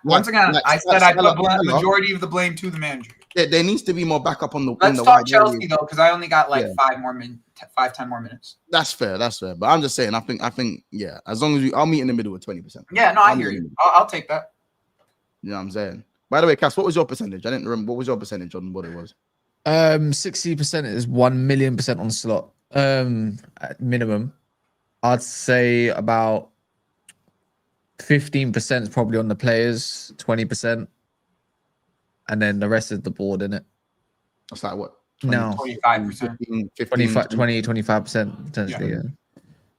Once again, I said I put the majority of the blame to the manager. Yeah, there needs to be more backup on the. Let's talk Chelsea though, because I only got like 10 more minutes. That's fair. But I'm just saying, I think, yeah. As long as I'll meet in the middle with 20%. Yeah, no, I hear you. I'll take that. You know what I'm saying? By the way, Cass, what was your percentage? I didn't remember. What was your percentage on what it was? 60% is 1,000,000% on slot. At minimum, I'd say about 15% is probably on the players, 20%, and then the rest is the board, innit? That's like what? 25%, 25% potentially. Yeah.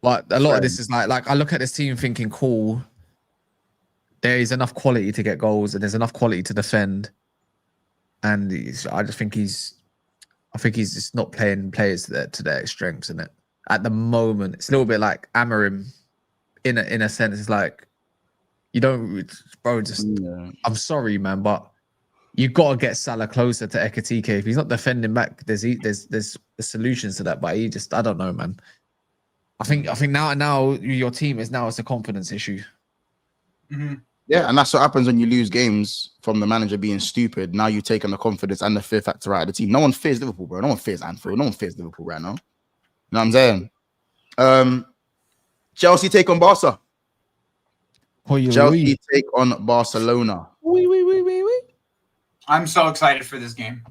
But a lot of this is like I look at this team thinking, cool, there is enough quality to get goals and there's enough quality to defend. And I think he's just not playing players to their strengths, innit? at the moment. It's a little bit like Amorim in a sense. It's like you don't, bro. Just I'm sorry, man, but you got to get Salah closer to Ekitike. If he's not defending back, there's solutions to that. But he just, I don't know, man. I think now your team is now it's a confidence issue. Mm-hmm. Yeah, and that's what happens when you lose games from the manager being stupid. Now you've taken the confidence and the fear factor out of the team. No one fears Liverpool, bro. No one fears Anfield. No one fears Liverpool right now. You know what I'm saying? Chelsea take on Barca. Chelsea take on Barcelona. I'm so excited for this game.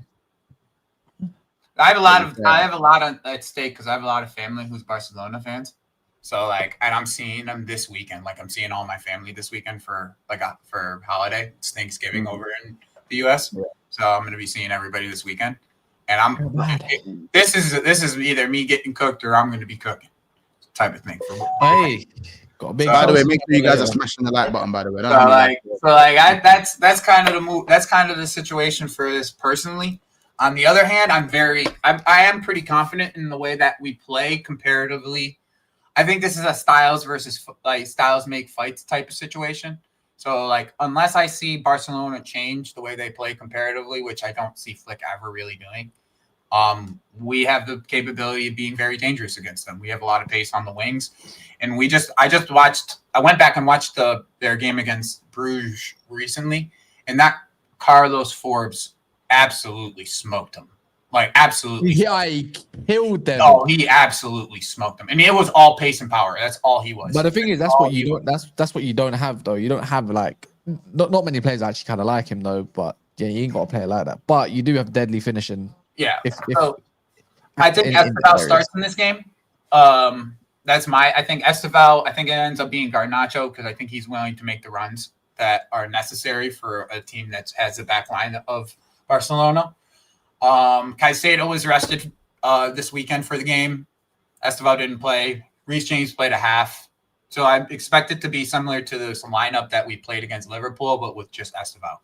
I have a lot at stake because I have a lot of family who's Barcelona fans. So like, and I'm seeing them this weekend. Like I'm seeing all my family this weekend for holiday. It's Thanksgiving over in the US. Yeah. So I'm going to be seeing everybody this weekend. And this is either me getting cooked or I'm going to be cooking type of thing. Hey, by the way, make sure you guys are smashing the like button. By the way, that's kind of the move. That's kind of the situation for this personally. On the other hand, I am pretty confident in the way that we play comparatively. I think this is a styles versus like styles make fights type of situation. So like, unless I see Barcelona change the way they play comparatively, which I don't see Flick ever really doing, we have the capability of being very dangerous against them. We have a lot of pace on the wings, and I went back and watched their game against Bruges recently, and that Carlos Forbes absolutely smoked them. Like absolutely. Yeah, he killed them. Oh, he absolutely smoked them. And it was all pace and power. That's all he was. But the thing is, that's what you don't have though. You don't have like not many players actually kind of like him though, but yeah, you ain't got to play it like that. But you do have deadly finishing. Yeah. I think Esteval starts in this game. I think Esteval, I think it ends up being Garnacho because I think he's willing to make the runs that are necessary for a team that has the back line of Barcelona. Caicedo was rested this weekend for the game. Esteval didn't play. Reece James played a half. So I expect it to be similar to the lineup that we played against Liverpool, but with just Esteval.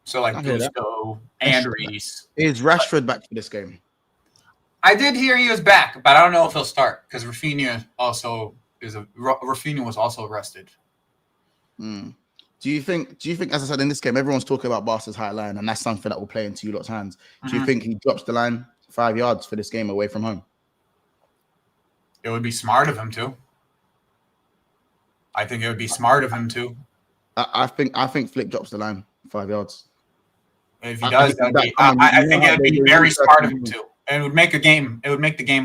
So like Gusto and Reece. Is Rashford back for this game? I did hear he was back, but I don't know if he'll start because Rafinha was also arrested. Do you think, as I said in this game, everyone's talking about Barca's high line, and that's something that will play into you lot's hands. Do you think he drops the line 5 yards for this game away from home? It would be smart of him to. I think it would be smart of him to. I think Flick drops the line 5 yards. If he does, I think it would be very smart of him to. And it would make the game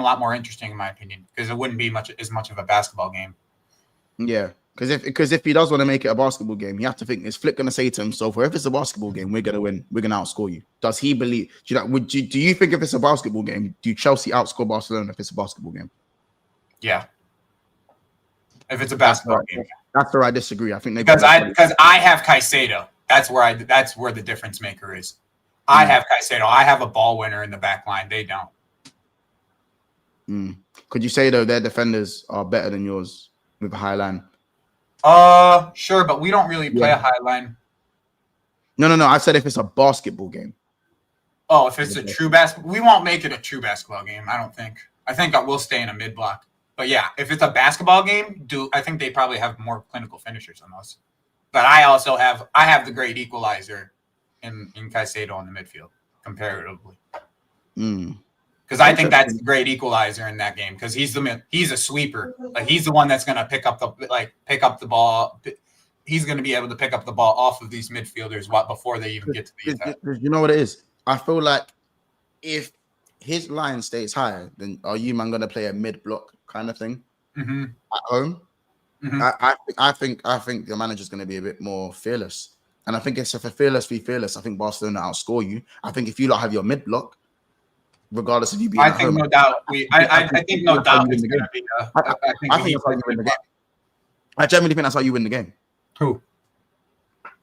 a lot more interesting, in my opinion, because it wouldn't be as much of a basketball game. Yeah. Because if he does want to make it a basketball game, you have to think, is Flick going to say to himself, well, if it's a basketball game, we're going to win. We're going to outscore you. Does he believe? Do you think if it's a basketball game, do Chelsea outscore Barcelona if it's a basketball game? Yeah. If it's a basketball game. That's where I disagree. I think because I have Caicedo. That's where the difference maker is. I have Caicedo. I have a ball winner in the back line. They don't. Could you say, though, their defenders are better than yours with a high line? Sure, but we don't really play a high line. No. I said if it's a basketball game. Oh, if it's a true basketball, we won't make it a true basketball game. I don't think. I think I will stay in a mid block. But yeah, if it's a basketball game, I think they probably have more clinical finishers than us. But I have the great equalizer in Caicedo in the midfield comparatively. Because I think that's the great equalizer in that game because he's a sweeper. Like he's the one that's going to pick up the ball. He's going to be able to pick up the ball off of these midfielders before they even get to the attack. You know what it is? I feel like if his line stays higher, then are you man going to play a mid block kind of thing at home? I think the manager's going to be a bit more fearless, and I think it's if a fearless v fearless. I think Barcelona outscore you. I think if you don't have your mid block. Regardless of you being, I think no doubt. I think no doubt it's going to be. I think that's how you win the game. I genuinely think that's how you win the game. Who?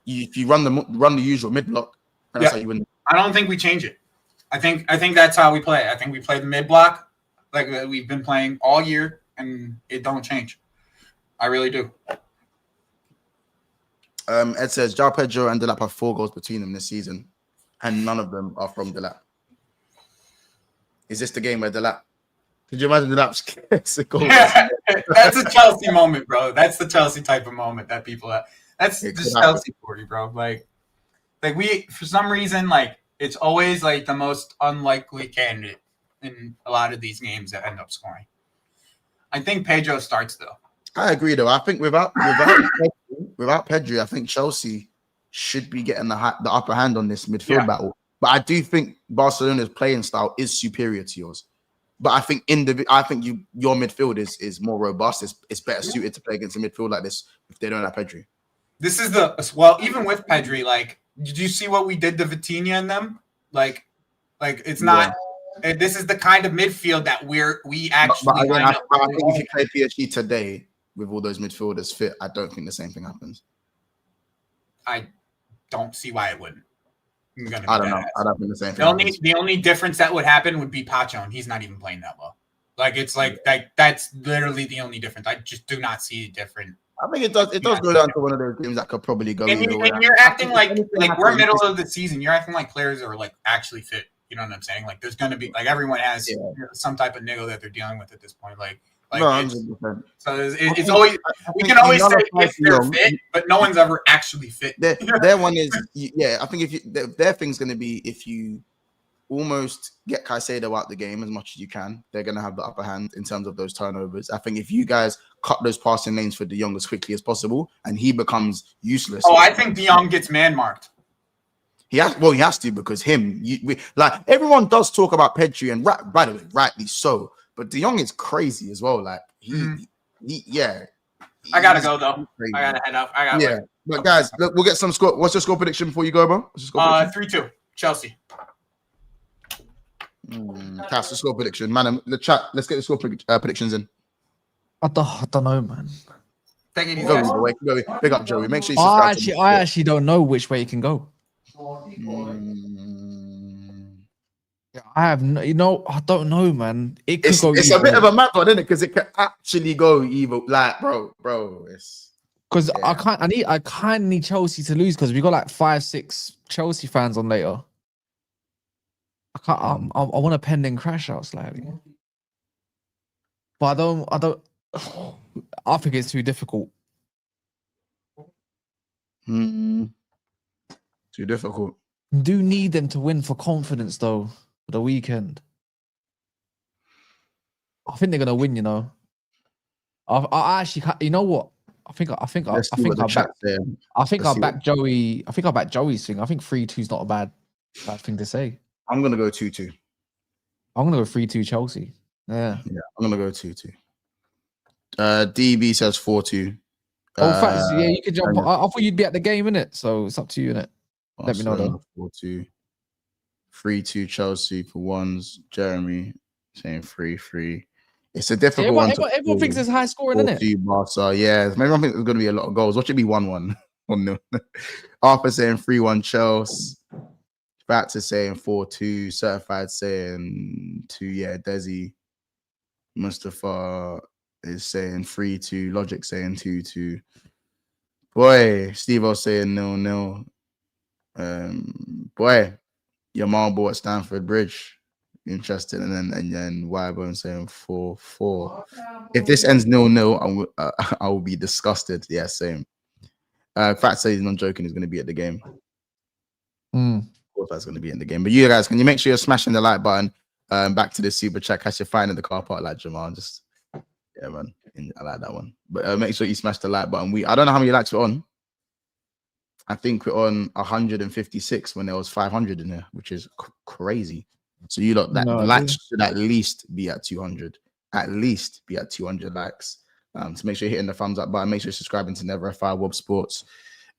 If you run the usual mid block, that's how you win. I don't think we change it. I think that's how we play. I think we play the mid block like we've been playing all year, and it don't change. I really do. Ed says João Pedro and Delap have 4 goals between them this season, and none of them are from Delap. Is this the game where the lap? Could you imagine the laps? That's a Chelsea moment, bro. That's the Chelsea type of moment that people have. That's just Chelsea for you, bro. Like we, for some reason, like it's always like the most unlikely candidate in a lot of these games that end up scoring. I think Pedro starts though. I agree though. I think without Pedri, I think Chelsea should be getting the upper hand on this midfield battle. But I do think Barcelona's playing style is superior to yours. But I think your midfield is more robust. It's better suited to play against a midfield like this if they don't have Pedri. This is even with Pedri, like, did you see what we did to Vitinha and them? Like it's not. This is the kind of midfield that we actually. But I think if you play PSG today with all those midfielders fit, I don't think the same thing happens. I don't see why it wouldn't. I don't know. I don't think the same thing. The only difference that would happen would be Pacho, and he's not even playing that well. Like it's like that's literally the only difference. I just do not see it different. I think it does. It does go down to one of those games that could probably go. And you're acting like we're middle of the season. You're acting like players are like actually fit. You know what I'm saying? Like there's gonna be like everyone has some type of niggle that they're dealing with at this point. Like no, 100%. So it's always we can always say if they're fit, but no one's ever actually fit. Their one is I think their thing's gonna be if you almost get Caicedo out the game as much as you can, they're gonna have the upper hand in terms of those turnovers. I think if you guys cut those passing lanes for De Jong as quickly as possible, and he becomes useless. Oh, I think De Jong gets man marked. He has to because like everyone does talk about Pedri, and by the way, rightly so. But De Jong is crazy as well. Like I gotta go though. I gotta head up. But guys, look, we'll get some score. What's your score prediction before you go, bro? 3-2 Chelsea. Cass, the score prediction, man. The chat. Let's get the score predictions in. I don't know, man. Take it easy. Big up, Joey. Make sure you subscribe. I actually don't know which way it can go. I have I don't know, man. It could go. It's a bit of a mad one, isn't it? Because it can actually go either. Like, bro, it's because I kind of need Chelsea to lose because we got like 5-6 Chelsea fans on later. I can't. I want to pending crash out slightly, but I don't. I think it's too difficult. Too difficult. Do need them to win for confidence though for the weekend. I think they're gonna win. I actually. You know what? I think I back Joey. I think I back Joey's thing. I think 3-2 is not a bad thing to say. I'm gonna go 2-2. I'm gonna go 3-2 Chelsea. Yeah, I'm gonna go 2-2. DB says 4-2. Facts. Yeah, you can jump. I thought you'd be at the game, innit? So it's up to you, innit? Let me know though. 4-2. 3-2 Chelsea for ones. Jeremy saying 3-3. It's a difficult one. Everyone thinks it's high scoring, isn't it? Barca. Yeah, maybe I think there's gonna be a lot of goals. Watch it be 1-1. 1-0. Arthur saying 3-1 Chelsea. Factor saying 4-2, certified saying 2. Yeah, Desi. Mustafa is saying 3-2. Logic saying 2-2. Boy, Steve-O saying 0-0. Boy, your mom bought Stamford Bridge. Interested, and then Wybone saying 4-4. If this ends 0-0, I will be disgusted. Yeah, same. Fat says he's not joking. He's going to be at the game. Of course, that's going to be in the game. But you guys, can you make sure you're smashing the like button? Back to the super chat. Catch your fine in the car park, like Jamal. Just man, I like that one. But make sure you smash the like button. I don't know how many likes we're on. I think we're on 156 when there was 500 in there, which is crazy. So you lot, the likes should at least be at 200. At least be at 200 likes. So make sure you're hitting the thumbs up button. Make sure you're subscribing to Never FI Wob Sports,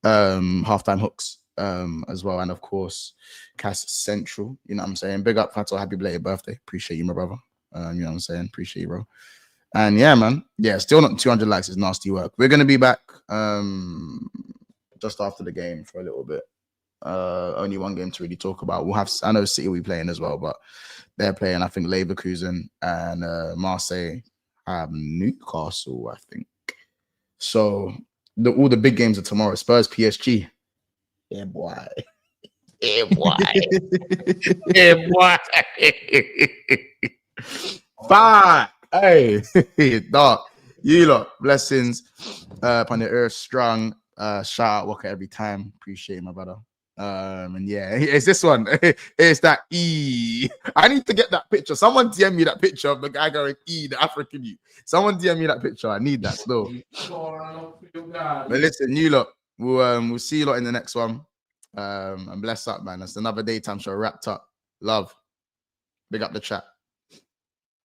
Halftime Hooks as well. And of course, Cass Central. You know what I'm saying? Big up, Fato. Happy belated birthday. Appreciate you, my brother. You know what I'm saying? Appreciate you, bro. And yeah, man. Yeah, still not 200 likes is nasty work. We're going to be back just after the game for a little bit. Only one game to really talk about. We'll have, I know City will be playing as well, but they're playing, I think, Leverkusen and Marseille have Newcastle, I think. So all the big games are tomorrow. Spurs, PSG. Yeah, boy. Yeah, boy. Yeah, boy. Fuck. Hey, dog. You lot, blessings upon the earth, strong. Shout out Walker every time. Appreciate it, my brother. And yeah, it's this one. It's that E. I need to get that picture. Someone DM me that picture of the guy going E, the African you. Someone DM me that picture. I need that still. But listen, you lot, we'll see you lot in the next one. And bless up, man. That's another daytime show wrapped up. Love. Big up the chat.